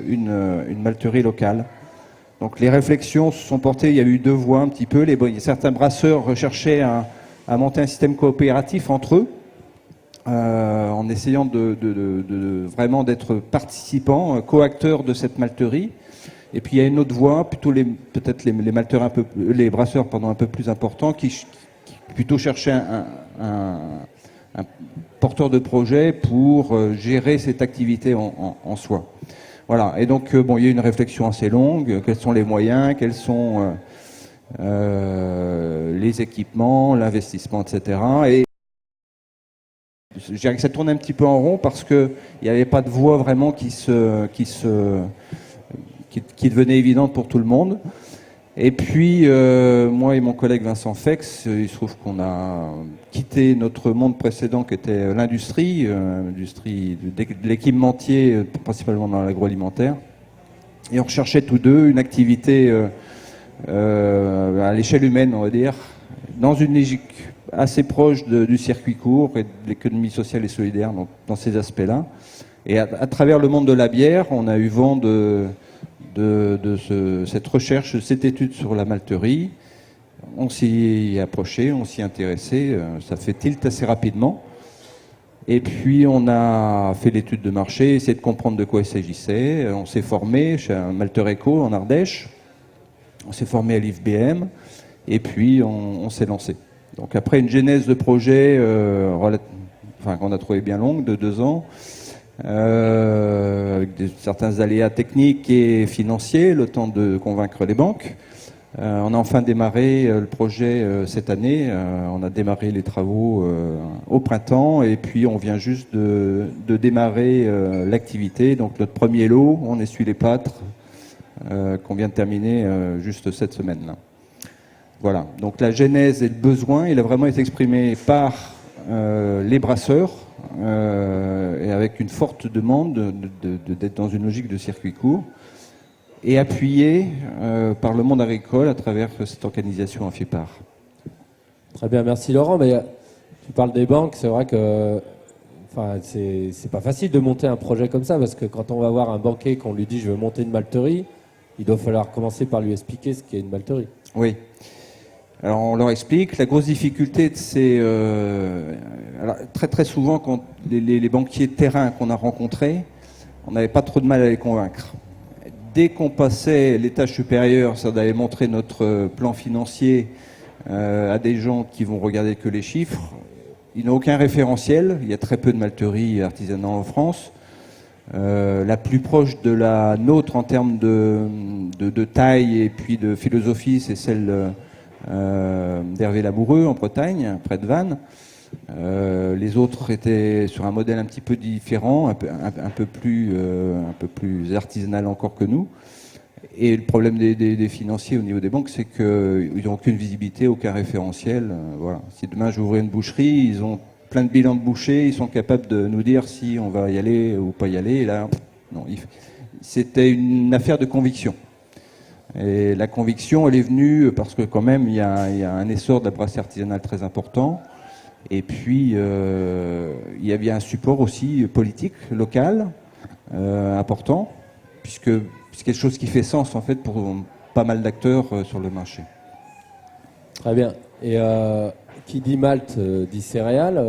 une malterie locale. Donc les réflexions se sont portées, il y a eu 2 voies un petit peu. Certains brasseurs recherchaient à monter un système coopératif entre eux, en essayant de vraiment d'être participants, co-acteurs de cette malterie. Et puis il y a une autre voie, plutôt les brasseurs un peu plus importants, qui plutôt cherchaient un porteur de projet pour gérer cette activité en soi. Voilà, et donc il y a une réflexion assez longue, quels sont les moyens, quels sont les équipements, l'investissement, etc. Et je dirais que ça tourne un petit peu en rond parce qu'il n'y avait pas de voie vraiment qui devenait évidente pour tout le monde. Et puis, moi et mon collègue Vincent Fex, il se trouve qu'on a quitté notre monde précédent qui était l'industrie de l'équipementier, principalement dans l'agroalimentaire. Et on recherchait tous deux une activité à l'échelle humaine, on va dire, dans une logique assez proche du circuit court et de l'économie sociale et solidaire, donc dans ces aspects-là. Et à travers le monde de la bière, on a eu vent de cette recherche, de cette étude sur la malterie. On s'y est approché, on s'y est intéressé, ça fait tilt assez rapidement. Et puis on a fait l'étude de marché, essayé de comprendre de quoi il s'agissait. On s'est formé chez un Malter Eco en Ardèche, on s'est formé à l'IFBM, et puis on s'est lancé. Donc après une genèse de projet qu'on a trouvé bien longue, de 2 ans, avec certains aléas techniques et financiers, le temps de convaincre les banques. On a enfin démarré le projet cette année. On a démarré les travaux au printemps et puis on vient juste de démarrer l'activité. Donc notre premier lot, on essuie les plâtres qu'on vient de terminer juste cette semaine-là. Voilà, donc la genèse et le besoin, il a vraiment été exprimé par les brasseurs et avec une forte demande d'être dans une logique de circuit court et appuyé par le monde agricole à travers cette organisation AFIPAR. Très bien, merci Laurent. Mais tu parles des banques, c'est vrai que c'est pas facile de monter un projet comme ça, parce que quand on va voir un banquier, qu'on lui dit je veux monter une malterie, il doit falloir commencer par lui expliquer ce qu'est une malterie. Oui. Alors on leur explique. La grosse difficulté de ces... alors, très souvent, quand les banquiers de terrain qu'on a rencontrés, on n'avait pas trop de mal à les convaincre. Dès qu'on passait l'étage supérieur, ça d'aller montrer notre plan financier à des gens qui vont regarder que les chiffres, ils n'ont aucun référentiel. Il y a très peu de malteries artisanales en France. La plus proche de la nôtre en termes de taille et puis de philosophie, c'est celle d'Hervé Lamoureux en Bretagne, près de Vannes. Les autres étaient sur un modèle un petit peu différent, un peu plus artisanal encore que nous. Et le problème des financiers au niveau des banques, c'est qu'ils n'ont aucune visibilité, aucun référentiel. Voilà. Si demain j'ouvrais une boucherie, ils ont plein de bilans de bouchers, ils sont capables de nous dire si on va y aller ou pas y aller. Et là, non, c'était une affaire de conviction. Et la conviction, elle est venue parce que quand même, il y a un essor de la brasserie artisanale très important. Et puis, il y avait un support aussi politique, local, important, puisque c'est quelque chose qui fait sens, en fait, pour pas mal d'acteurs sur le marché. Très bien. Et qui dit malt dit céréales.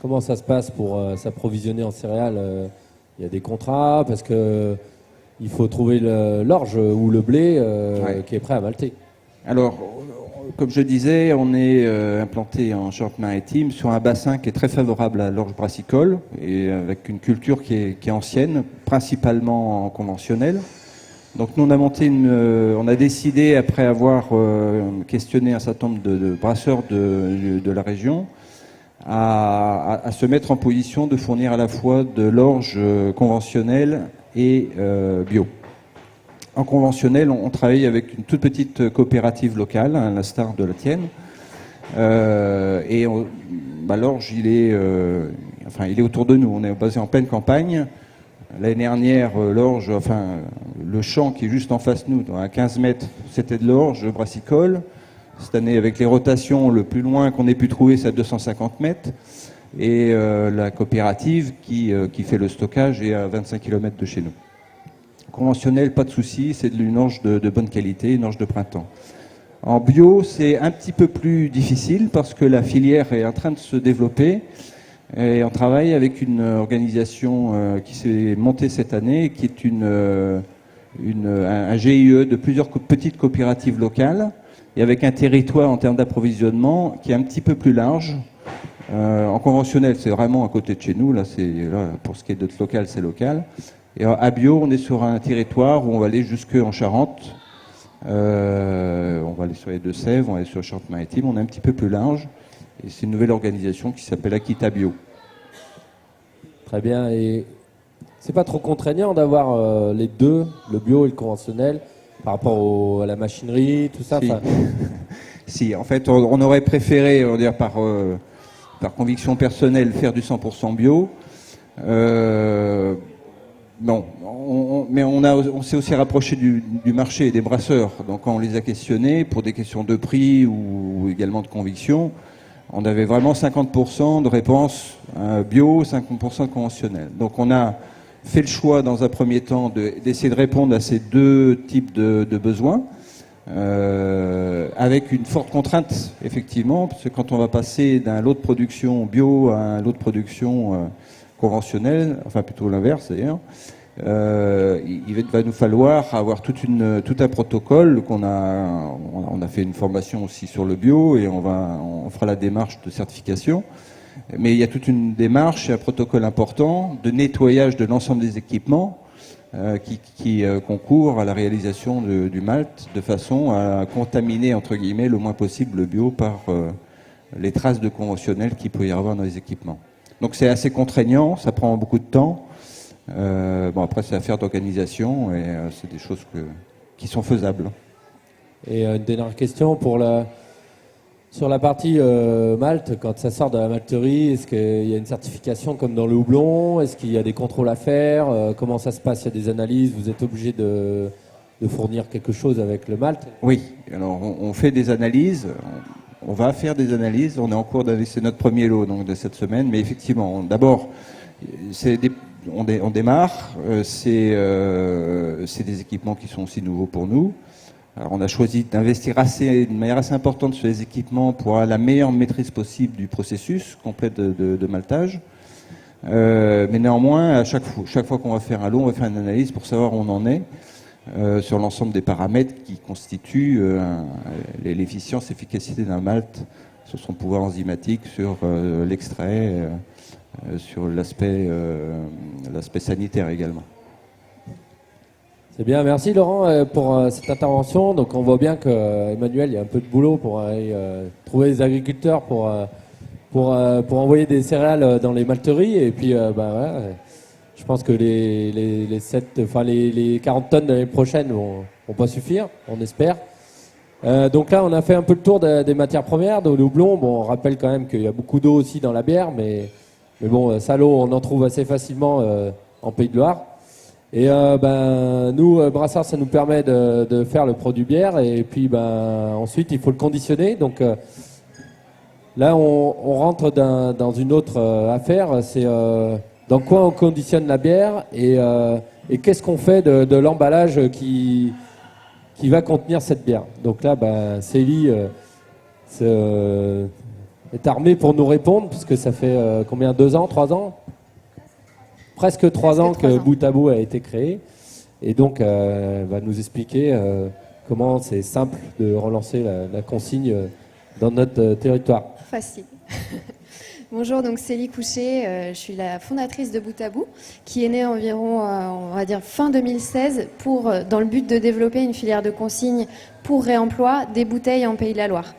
Comment ça se passe pour s'approvisionner en céréales? Il y a des contrats, parce que il faut trouver l'orge ou le blé qui est prêt à malter. Alors, comme je disais, on est implanté en Charente-Maritime sur un bassin qui est très favorable à l'orge brassicole et avec une culture qui est ancienne, principalement en conventionnel. Donc nous on a décidé, après avoir questionné un certain nombre de brasseurs de la région, à se mettre en position de fournir à la fois de l'orge conventionnelle et bio. En conventionnel, on travaille avec une toute petite coopérative locale, à l'instar de la tienne. L'orge, il est autour de nous. On est basé en pleine campagne. L'année dernière, l'orge, le champ qui est juste en face de nous, à 15 mètres, c'était de l'orge brassicole. Cette année, avec les rotations, le plus loin qu'on ait pu trouver, c'est à 250 mètres. Et la coopérative qui fait le stockage est à 25 km de chez nous. Conventionnel, pas de souci, c'est une orge de bonne qualité, une orge de printemps. En bio, c'est un petit peu plus difficile parce que la filière est en train de se développer et on travaille avec une organisation qui s'est montée cette année, qui est un GIE de plusieurs petites coopératives locales et avec un territoire en termes d'approvisionnement qui est un petit peu plus large. En conventionnel, c'est vraiment à côté de chez nous. Là, pour ce qui est de local, c'est local. Et à bio, on est sur un territoire où on va aller jusqu'en Charente. On va aller sur les Deux-Sèvres, on va aller sur Charente-Maritime. On est un petit peu plus large. Et c'est une nouvelle organisation qui s'appelle Akita Bio. Très bien. Et c'est pas trop contraignant d'avoir les deux, le bio et le conventionnel, par rapport à la machinerie, tout ça? Si, si, en fait, on aurait préféré, on va dire par conviction personnelle, faire du 100% bio. Non, mais on s'est aussi rapproché du marché et des brasseurs. Donc quand on les a questionnés pour des questions de prix ou également de conviction, on avait vraiment 50% de réponses bio, 50% de conventionnel. Donc on a fait le choix dans un premier temps d'essayer de répondre à ces deux types de besoins, avec une forte contrainte effectivement, parce que quand on va passer d'un lot de production bio à un lot de production conventionnel, enfin plutôt l'inverse d'ailleurs, il va nous falloir avoir tout un protocole on a fait une formation aussi sur le bio et on fera la démarche de certification. Mais il y a toute une démarche et un protocole important de nettoyage de l'ensemble des équipements qui concourent à la réalisation du malt de façon à contaminer entre guillemets le moins possible le bio par les traces de conventionnel qu'il peut y avoir dans les équipements. Donc c'est assez contraignant, ça prend beaucoup de temps. Bon, après, c'est affaire d'organisation et c'est des choses qui sont faisables. Et une dernière question sur la partie malt, quand ça sort de la malterie, est-ce qu'il y a une certification comme dans le houblon? Est-ce qu'il y a des contrôles à faire? Comment ça se passe? Il y a des analyses? Vous êtes obligé de fournir quelque chose avec le malt? Oui, alors on fait des analyses, on va faire des analyses, on est en cours c'est notre premier lot donc, de cette semaine, mais effectivement, d'abord, on démarre, c'est des équipements qui sont aussi nouveaux pour nous. Alors on a choisi d'investir de manière assez importante sur les équipements pour avoir la meilleure maîtrise possible du processus complet de maltage. Mais néanmoins, à chaque fois qu'on va faire un lot, on va faire une analyse pour savoir où on en est sur l'ensemble des paramètres qui constituent l'efficience, l'efficacité d'un malt, sur son pouvoir enzymatique, sur l'extrait, sur l'aspect sanitaire également. C'est bien, merci Laurent pour cette intervention. Donc on voit bien qu'Emmanuel, il y a un peu de boulot pour aller trouver des agriculteurs pour envoyer des céréales dans les malteries. Et puis voilà, je pense que les 40 tonnes de l'année prochaine vont pas suffire, on espère. Donc là, on a fait un peu le tour des matières premières, de houblon. Bon, on rappelle quand même qu'il y a beaucoup d'eau aussi dans la bière, mais bon, ça, l'eau, on en trouve assez facilement en Pays de Loire. Et nous, Brassard, ça nous permet de faire le produit bière. Et puis ensuite, il faut le conditionner. Donc là, on rentre dans une autre affaire. C'est dans quoi on conditionne la bière et qu'est-ce qu'on fait de l'emballage qui va contenir cette bière. Donc là, Célie est armée pour nous répondre, puisque ça fait combien, 2 ans, 3 ans? Presque 3 ans que Bout à Bout a été créé. Et donc, elle va nous expliquer comment c'est simple de relancer la consigne dans notre territoire. Facile. Bonjour, donc Célie Couchet, je suis la fondatrice de Bout à Bout, qui est née environ, on va dire, fin 2016, dans le but de développer une filière de consigne pour réemploi des bouteilles en Pays de la Loire.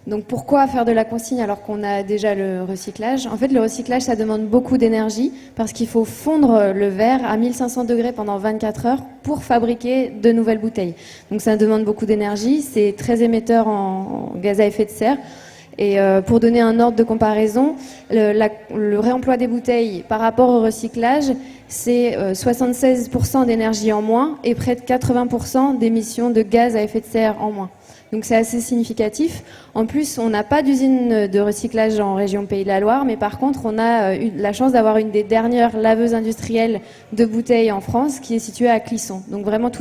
Donc pourquoi faire de la consigne alors qu'on a déjà le recyclage? En fait, le recyclage, ça demande beaucoup d'énergie parce qu'il faut fondre le verre à 1500 degrés pendant 24 heures pour fabriquer de nouvelles bouteilles. Donc ça demande beaucoup d'énergie, c'est très émetteur en gaz à effet de serre. Et pour donner un ordre de comparaison, le réemploi des bouteilles par rapport au recyclage, c'est 76% d'énergie en moins et près de 80% d'émissions de gaz à effet de serre en moins. Donc c'est assez significatif. En plus, on n'a pas d'usine de recyclage en région Pays de la Loire, mais par contre, on a eu la chance d'avoir une des dernières laveuses industrielles de bouteilles en France, qui est située à Clisson. Donc vraiment,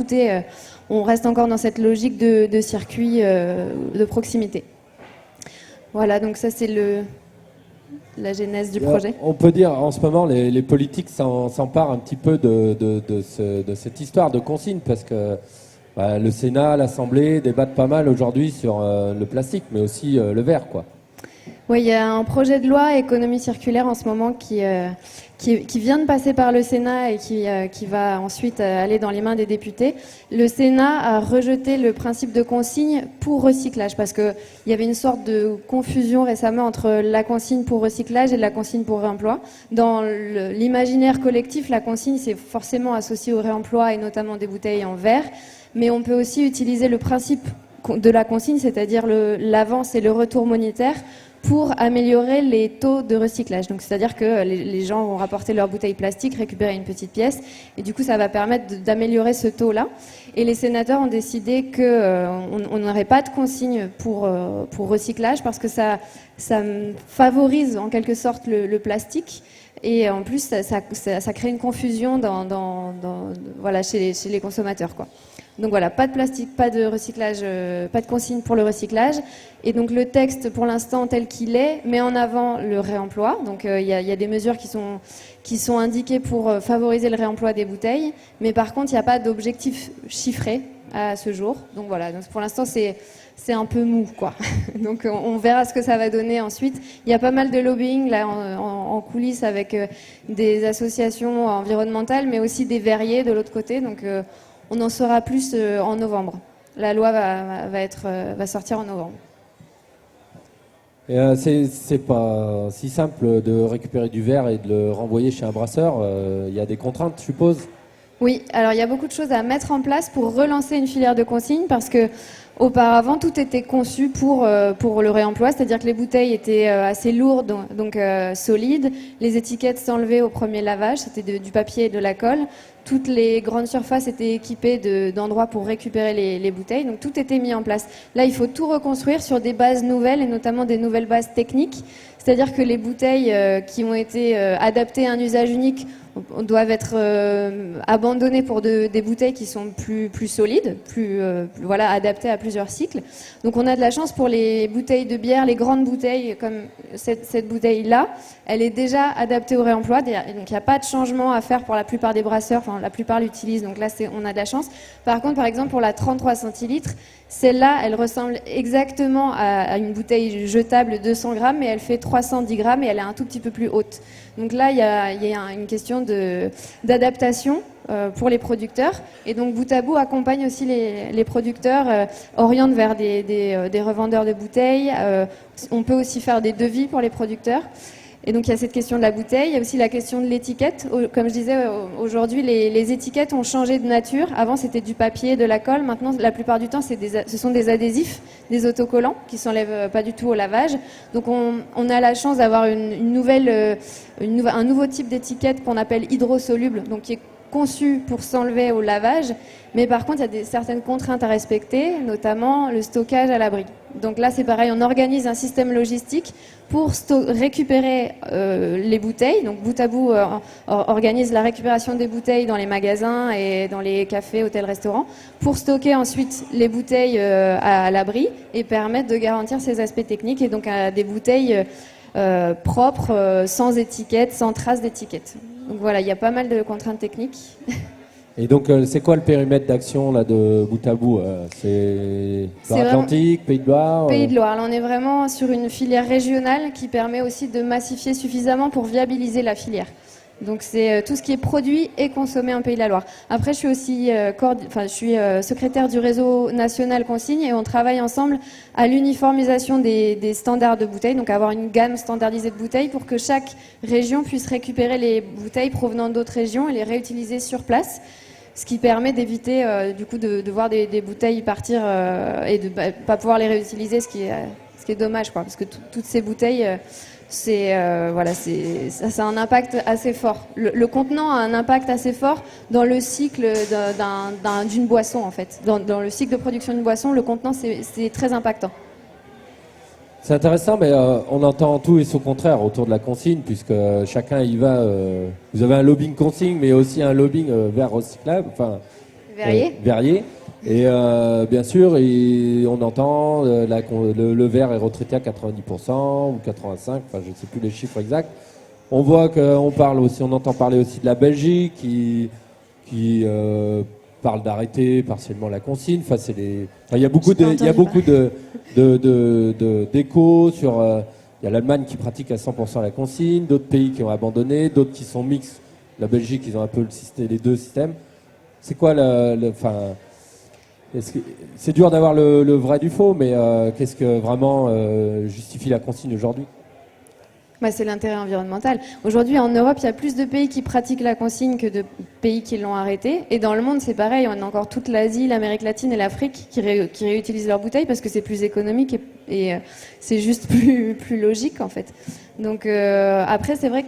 on reste encore dans cette logique de circuit de proximité. Voilà, donc ça c'est la genèse du projet. On peut dire en ce moment les politiques s'emparent un petit peu de cette histoire de consigne, parce que le Sénat, l'Assemblée débattent pas mal aujourd'hui sur le plastique, mais aussi le verre, quoi. Oui, il y a un projet de loi économie circulaire en ce moment qui vient de passer par le Sénat et qui va ensuite aller dans les mains des députés. Le Sénat a rejeté le principe de consigne pour recyclage parce qu'il y avait une sorte de confusion récemment entre la consigne pour recyclage et la consigne pour réemploi. Dans l'imaginaire collectif, la consigne, c'est forcément associé au réemploi et notamment des bouteilles en verre, mais on peut aussi utiliser le principe de la consigne, c'est-à-dire l'avance et le retour monétaire, pour améliorer les taux de recyclage. Donc, c'est-à-dire que les gens vont rapporter leurs bouteilles plastiques, récupérer une petite pièce, et du coup, ça va permettre d'améliorer ce taux-là. Et les sénateurs ont décidé qu'on n'aurait pas de consigne pour recyclage, parce que ça favorise en quelque sorte le plastique. Et en plus, ça crée une confusion chez les consommateurs, quoi. Donc voilà, pas de plastique, pas de recyclage, pas de consigne pour le recyclage. Et donc le texte, pour l'instant tel qu'il est, met en avant le réemploi. Donc il y a des mesures qui sont indiquées pour favoriser le réemploi des bouteilles. Mais par contre, il n'y a pas d'objectif chiffré à ce jour. Donc voilà, donc pour l'instant c'est un peu mou, quoi. Donc on verra ce que ça va donner ensuite. Il y a pas mal de lobbying là en coulisses avec des associations environnementales, mais aussi des verriers de l'autre côté. Donc on en saura plus en novembre. La loi va sortir en novembre. C'est pas si simple de récupérer du verre et de le renvoyer chez un brasseur. Il y a des contraintes, je suppose. Oui, alors il y a beaucoup de choses à mettre en place pour relancer une filière de consigne parce que auparavant tout était conçu pour le réemploi, c'est-à-dire que les bouteilles étaient assez lourdes, donc solides, les étiquettes s'enlevaient au premier lavage, c'était du papier et de la colle. Toutes les grandes surfaces étaient équipées d'endroits pour récupérer les bouteilles, donc tout était mis en place. Là, il faut tout reconstruire sur des bases nouvelles et notamment des nouvelles bases techniques, c'est-à-dire que les bouteilles qui ont été adaptées à un usage unique doivent être abandonnées pour des bouteilles qui sont plus solides, voilà, adaptées à plusieurs cycles. Donc on a de la chance pour les bouteilles de bière, les grandes bouteilles comme cette bouteille-là, elle est déjà adaptée au réemploi, donc il n'y a pas de changement à faire pour la plupart des brasseurs, enfin la plupart l'utilisent, donc là on a de la chance. Par contre, par exemple, pour la 33 centilitres, celle-là, elle ressemble exactement à une bouteille jetable de 200 grammes, mais elle fait 310 grammes et elle est un tout petit peu plus haute. Donc là, il y a une question d'adaptation pour les producteurs. Et donc Bout à Bout accompagne aussi les producteurs, oriente vers des revendeurs de bouteilles. On peut aussi faire des devis pour les producteurs. Et donc il y a cette question de la bouteille, il y a aussi la question de l'étiquette. Comme je disais, aujourd'hui les étiquettes ont changé de nature. Avant c'était du papier, de la colle. Maintenant la plupart du temps ce sont des adhésifs, des autocollants qui s'enlèvent pas du tout au lavage. Donc on a la chance d'avoir un nouveau type d'étiquette qu'on appelle hydrosoluble, donc qui est conçu pour s'enlever au lavage, mais par contre il y a certaines contraintes à respecter, notamment le stockage à l'abri. Donc là c'est pareil, on organise un système logistique pour récupérer les bouteilles. Donc Bout à Bout organise la récupération des bouteilles dans les magasins et dans les cafés, hôtels, restaurants, pour stocker ensuite les bouteilles à l'abri et permettre de garantir ces aspects techniques et donc des bouteilles propres, sans étiquette, sans trace d'étiquette. Donc voilà, il y a pas mal de contraintes techniques. Et donc, c'est quoi le périmètre d'action là de Bout à Bout C'est Atlantique, Pays de Loire Pays de Loire. Là, on est vraiment sur une filière régionale qui permet aussi de massifier suffisamment pour viabiliser la filière. Donc c'est tout ce qui est produit et consommé en Pays de la Loire. Après, je suis aussi secrétaire du réseau national consigne et on travaille ensemble à l'uniformisation des standards de bouteilles, donc avoir une gamme standardisée de bouteilles pour que chaque région puisse récupérer les bouteilles provenant d'autres régions et les réutiliser sur place. Ce qui permet d'éviter du coup de voir des bouteilles partir et de pas pouvoir les réutiliser, ce qui est dommage, quoi, parce que toutes ces bouteilles ça a un impact assez fort. Le contenant a un impact assez fort dans le cycle d'une boisson, en fait. Dans le cycle de production d'une boisson, le contenant, c'est très impactant. C'est intéressant, mais on entend tout et son contraire autour de la consigne, puisque chacun y va. Vous avez un lobbying consigne, mais aussi un lobbying verre recyclable, verrier. Et bien sûr, on entend le verre est retraité à 90% ou 85%, enfin je ne sais plus les chiffres exacts. On voit qu'on entend parler aussi de la Belgique qui parle d'arrêter partiellement la consigne. Enfin, il y a beaucoup d'échos sur. Il y a l'Allemagne qui pratique à 100% la consigne, d'autres pays qui ont abandonné, d'autres qui sont mixtes. La Belgique, ils ont un peu les deux systèmes. C'est quoi c'est dur d'avoir le vrai du faux, mais qu'est-ce que vraiment justifie la consigne aujourd'hui ? C'est l'intérêt environnemental. Aujourd'hui, en Europe, il y a plus de pays qui pratiquent la consigne que de pays qui l'ont arrêtée. Et dans le monde, c'est pareil. On a encore toute l'Asie, l'Amérique latine et l'Afrique qui réutilisent leurs bouteilles parce que c'est plus économique et c'est juste plus logique, en fait. Donc après, c'est vrai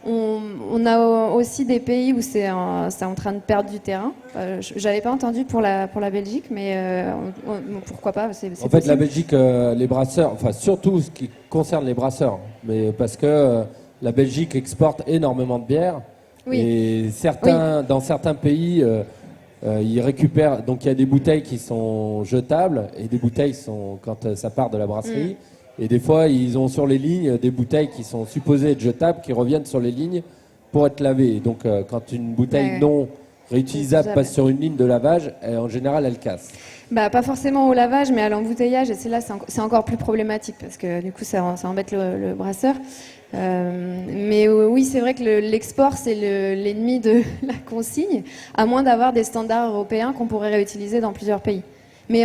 on a aussi des pays où c'est en train de perdre du terrain. J'avais pas entendu pour la Belgique, mais pourquoi pas, c'est en fait, possible. La Belgique, les brasseurs, enfin surtout ce qui concerne les brasseurs, mais parce que la Belgique exporte énormément de bière. Oui. Et dans certains pays, ils récupèrent. Donc il y a des bouteilles qui sont jetables et des bouteilles quand ça part de la brasserie. Et des fois, ils ont sur les lignes des bouteilles qui sont supposées être jetables, qui reviennent sur les lignes pour être lavées. Et donc, quand une bouteille non réutilisable passe sur une ligne de lavage, en général, elle casse. Pas forcément au lavage, mais à l'embouteillage. Et c'est encore plus problématique parce que du coup, ça embête le brasseur. Mais oui, c'est vrai que l'export, c'est l'ennemi de la consigne, à moins d'avoir des standards européens qu'on pourrait réutiliser dans plusieurs pays. Mais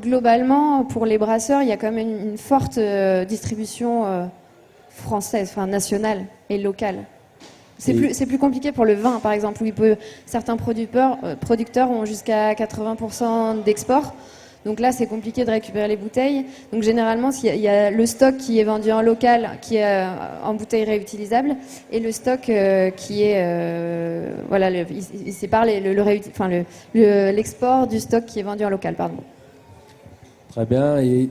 globalement, pour les brasseurs, il y a quand même une forte distribution française, enfin nationale et locale. C'est plus compliqué pour le vin, par exemple, où certains producteurs ont jusqu'à 80% d'export. Donc là, c'est compliqué de récupérer les bouteilles. Donc généralement, il y a le stock qui est vendu en local, qui est en bouteilles réutilisables, et le stock qui est, voilà, il sépare l'export du stock qui est vendu en local, pardon. Très bien. Et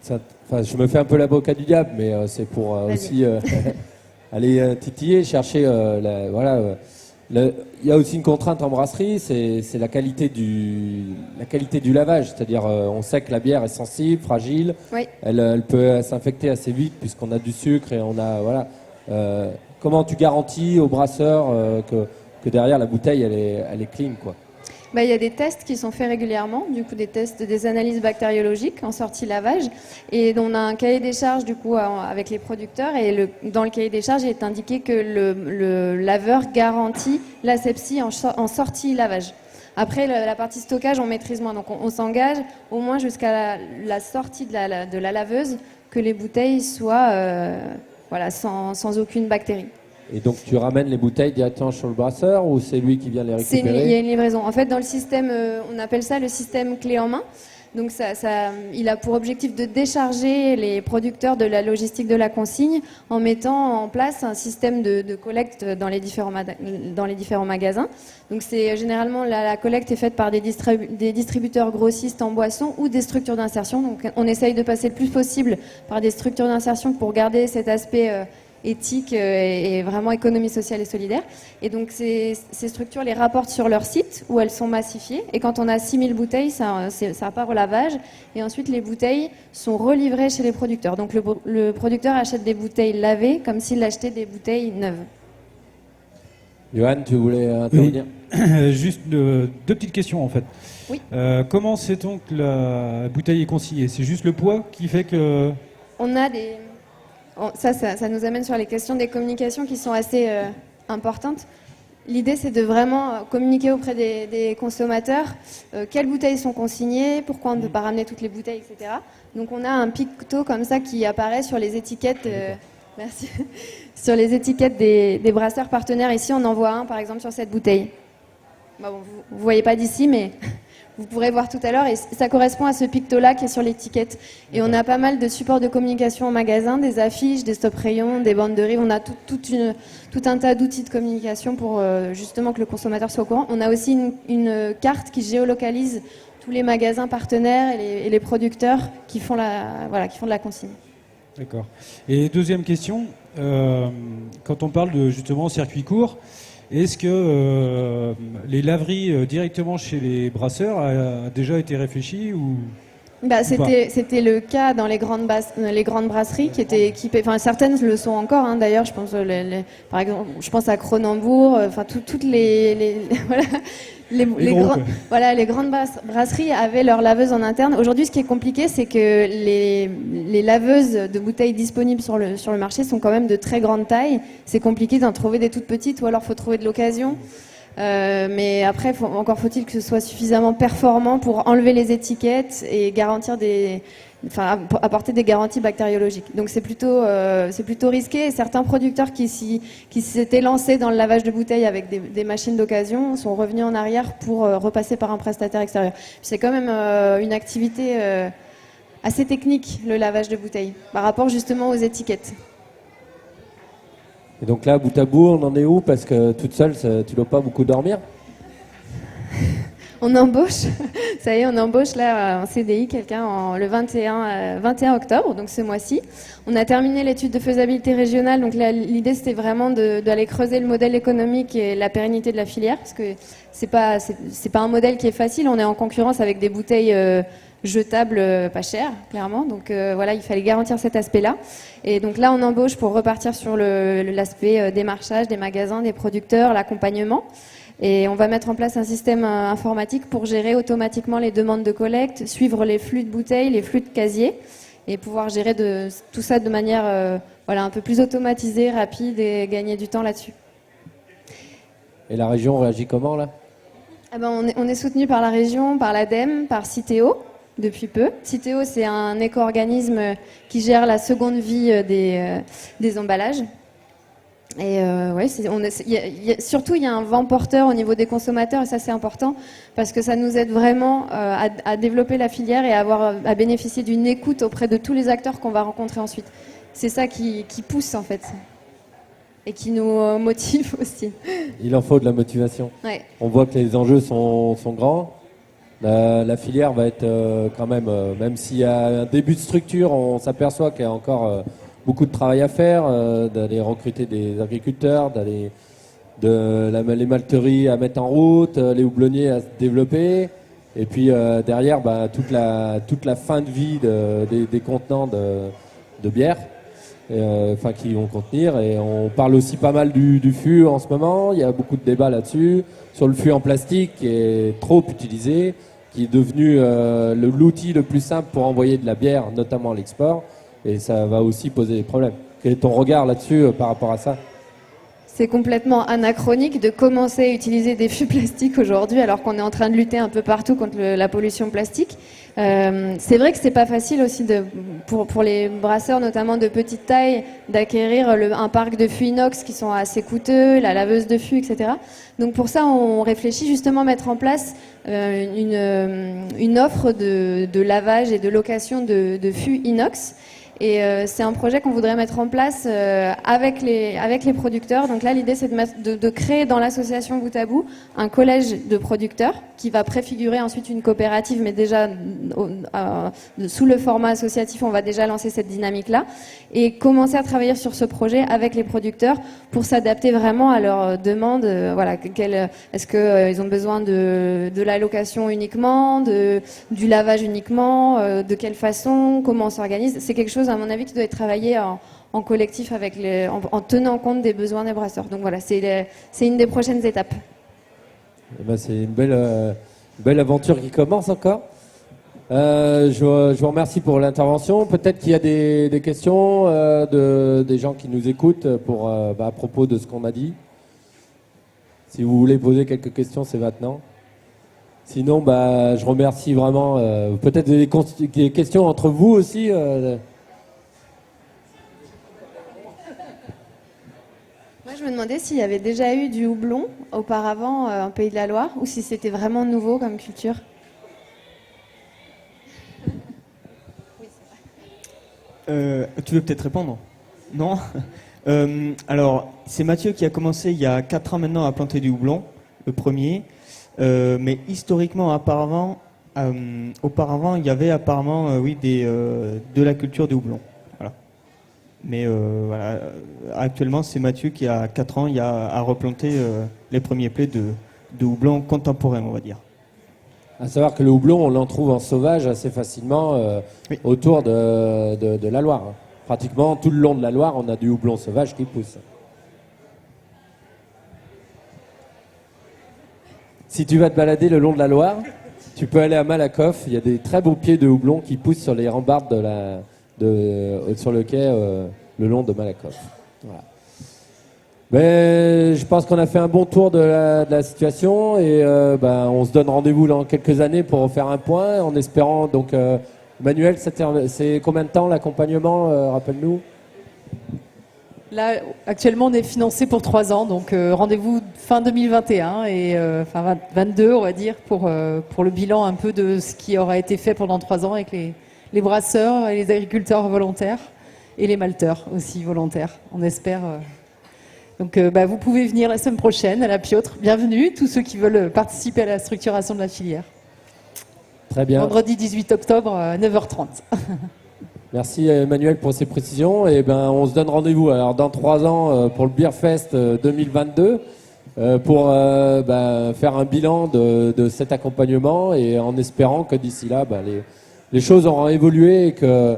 ça, je me fais un peu l'avocat du diable, mais c'est pour aussi aller titiller, chercher. Il y a aussi une contrainte en brasserie, c'est la qualité du lavage. C'est-à-dire, on sait que la bière est sensible, fragile. Oui. Elle peut s'infecter assez vite puisqu'on a du sucre et on a voilà. Comment tu garantis au brasseur que derrière la bouteille elle est clean, quoi? Il y a des tests qui sont faits régulièrement, du coup des analyses bactériologiques en sortie lavage, et on a un cahier des charges du coup avec les producteurs, et dans le cahier des charges il est indiqué que le laveur garantit l'asepsie en sortie lavage. Après la partie stockage on maîtrise moins, donc on s'engage au moins jusqu'à la sortie de la laveuse que les bouteilles soient sans aucune bactérie. Et donc tu ramènes les bouteilles directement sur le brasseur ou c'est lui qui vient les récupérer? Il y a une livraison. En fait, dans le système, on appelle ça le système clé en main. Donc il a pour objectif de décharger les producteurs de la logistique de la consigne en mettant en place un système de collecte dans les différents magasins. Donc généralement la collecte est faite par des distributeurs grossistes en boissons ou des structures d'insertion. Donc on essaye de passer le plus possible par des structures d'insertion pour garder cet aspect éthique et vraiment économie sociale et solidaire. Et donc ces structures les rapportent sur leur site où elles sont massifiées. Et quand on a 6000 bouteilles, ça part au lavage. Et ensuite les bouteilles sont relivrées chez les producteurs. Donc le producteur achète des bouteilles lavées comme s'il achetait des bouteilles neuves. Johan, tu voulais intervenir? Oui. Juste deux petites questions en fait. Oui. Comment sait-on que la bouteille est consignée? C'est juste le poids qui fait que... On a des... Ça nous amène sur les questions des communications qui sont assez importantes. L'idée, c'est de vraiment communiquer auprès des consommateurs quelles bouteilles sont consignées, pourquoi on ne peut pas ramener toutes les bouteilles, etc. Donc on a un picto comme ça qui apparaît sur les étiquettes, merci, sur les étiquettes des brasseurs partenaires. Ici, on en voit un, par exemple, sur cette bouteille. Bon, vous ne voyez pas d'ici, mais... Vous pourrez voir tout à l'heure, et ça correspond à ce picto-là qui est sur l'étiquette. Et on a pas mal de supports de communication au magasin, des affiches, des stop rayons, des bandes de riz. On a tout un tas d'outils de communication pour justement que le consommateur soit au courant. On a aussi une carte qui géolocalise tous les magasins partenaires et les producteurs qui font de la consigne. D'accord. Et deuxième question, quand on parle de justement circuit court, est-ce que les laveries directement chez les brasseurs a déjà été réfléchi ou c'était le cas dans les grandes brasseries qui étaient équipées. Enfin, certaines le sont encore. Hein, d'ailleurs, je pense par exemple, je pense à Cronenbourg. Enfin, toutes les les grandes brasseries avaient leurs laveuses en interne. Aujourd'hui, ce qui est compliqué, c'est que les laveuses de bouteilles disponibles sur le marché sont quand même de très grande taille. C'est compliqué d'en trouver des toutes petites, ou alors faut trouver de l'occasion. Mais après, encore faut-il que ce soit suffisamment performant pour enlever les étiquettes et garantir apporter des garanties bactériologiques. Donc c'est plutôt risqué. Et certains producteurs qui s'étaient lancés dans le lavage de bouteilles avec des machines d'occasion sont revenus en arrière pour repasser par un prestataire extérieur. C'est quand même une activité assez technique, le lavage de bouteilles, par rapport justement aux étiquettes. Et donc là, bout à bout, on en est où? Parce que toute seule, tu dois pas beaucoup dormir. On embauche, ça y est, on embauche là en CDI quelqu'un le 21 octobre, donc ce mois-ci. On a terminé l'étude de faisabilité régionale, donc là, l'idée c'était vraiment d'aller creuser le modèle économique et la pérennité de la filière, parce que c'est pas un modèle qui est facile. On est en concurrence avec des bouteilles jetables pas chères, clairement. Donc il fallait garantir cet aspect-là. Et donc là, on embauche pour repartir sur l'aspect démarchage des magasins, des producteurs, l'accompagnement. Et on va mettre en place un système informatique pour gérer automatiquement les demandes de collecte, suivre les flux de bouteilles, les flux de casiers, et pouvoir gérer tout ça de manière un peu plus automatisée, rapide, et gagner du temps là-dessus. Et la région réagit comment là? Ah ben, on est soutenu par la région, par l'ADEME, par Citeo depuis peu. Citeo, c'est un éco-organisme qui gère la seconde vie des emballages. Et ouais, surtout il y a un vent porteur au niveau des consommateurs, et ça c'est important parce que ça nous aide vraiment à développer la filière et à bénéficier d'une écoute auprès de tous les acteurs qu'on va rencontrer ensuite. C'est ça qui pousse en fait et qui nous motive aussi. Il en faut de la motivation. Ouais. On voit que les enjeux sont grands. La filière va être quand même s'il y a un début de structure, on s'aperçoit qu'il y a encore beaucoup de travail à faire, d'aller recruter des agriculteurs, les malteries à mettre en route, les houblonniers à se développer, et puis derrière toute la fin de vie des contenants de bière, qui vont contenir. Et on parle aussi pas mal du fût en ce moment. Il y a beaucoup de débats là-dessus sur le fût en plastique qui est trop utilisé, qui est devenu l'outil le plus simple pour envoyer de la bière, notamment à l'export. Et ça va aussi poser des problèmes. Quel est ton regard là-dessus par rapport à ça ? C'est complètement anachronique de commencer à utiliser des fûts plastiques aujourd'hui alors qu'on est en train de lutter un peu partout contre la pollution plastique. C'est vrai que c'est pas facile aussi pour les brasseurs, notamment de petite taille, d'acquérir un parc de fûts inox qui sont assez coûteux, la laveuse de fûts, etc. Donc pour ça, on réfléchit justement à mettre en place une offre de lavage et de location de fûts inox. Et c'est un projet qu'on voudrait mettre en place avec les producteurs. Donc là, l'idée, c'est de créer dans l'association Bout à Bout un collège de producteurs qui va préfigurer ensuite une coopérative, mais déjà sous le format associatif, on va déjà lancer cette dynamique-là et commencer à travailler sur ce projet avec les producteurs pour s'adapter vraiment à leurs demandes. Est-ce qu'ils ont besoin de la location uniquement, du lavage uniquement, de quelle façon, comment on s'organise. C'est quelque chose, à mon avis, qui doit être travaillé en collectif en tenant compte des besoins des brasseurs. Donc voilà, c'est une des prochaines étapes. C'est une belle aventure qui commence encore. Je vous remercie pour l'intervention. Peut-être qu'il y a des questions des gens qui nous écoutent à propos de ce qu'on a dit. Si vous voulez poser quelques questions, c'est maintenant. Sinon, je remercie vraiment. Peut-être des questions entre vous aussi. Moi, je me demandais s'il y avait déjà eu du houblon auparavant en Pays de la Loire ou si c'était vraiment nouveau comme culture. Tu veux peut-être répondre ? Non ? Alors, c'est Mathieu qui a commencé il y a 4 ans maintenant à planter du houblon, le premier. Mais historiquement, auparavant, il y avait apparemment de la culture du houblon. Voilà. Mais actuellement, c'est Mathieu qui, a 4 ans, a replanté les premiers plaies de houblon contemporain, on va dire. À savoir que le houblon, on l'en trouve en sauvage assez facilement autour de la Loire. Pratiquement tout le long de la Loire, on a du houblon sauvage qui pousse. Si tu vas te balader le long de la Loire, tu peux aller à Malakoff. Il y a des très beaux pieds de houblon qui poussent sur les rambardes sur le quai le long de Malakoff. Voilà. Mais je pense qu'on a fait un bon tour de la situation et on se donne rendez-vous dans quelques années pour faire un point en espérant donc Manuel, c'est combien de temps l'accompagnement, rappelle-nous? Là, actuellement, on est financé pour 3 ans, donc rendez-vous fin 2021 et fin 22, on va dire, pour le bilan un peu de ce qui aura été fait pendant 3 ans avec les brasseurs et les agriculteurs volontaires et les malteurs aussi volontaires, on espère. Donc vous pouvez venir la semaine prochaine à la Piautre. Bienvenue, tous ceux qui veulent participer à la structuration de la filière. Très bien. Vendredi 18 octobre, 9h30. Merci Emmanuel pour ces précisions. Et on se donne rendez-vous alors dans 3 ans pour le Beerfest 2022 pour faire un bilan de cet accompagnement et en espérant que d'ici là les choses auront évolué et que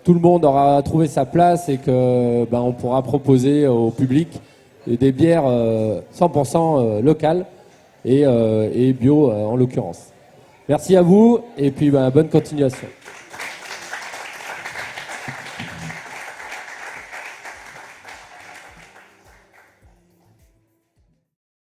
tout le monde aura trouvé sa place et que on pourra proposer au public des bières 100% locales et bio en l'occurrence. Merci à vous et puis bonne continuation.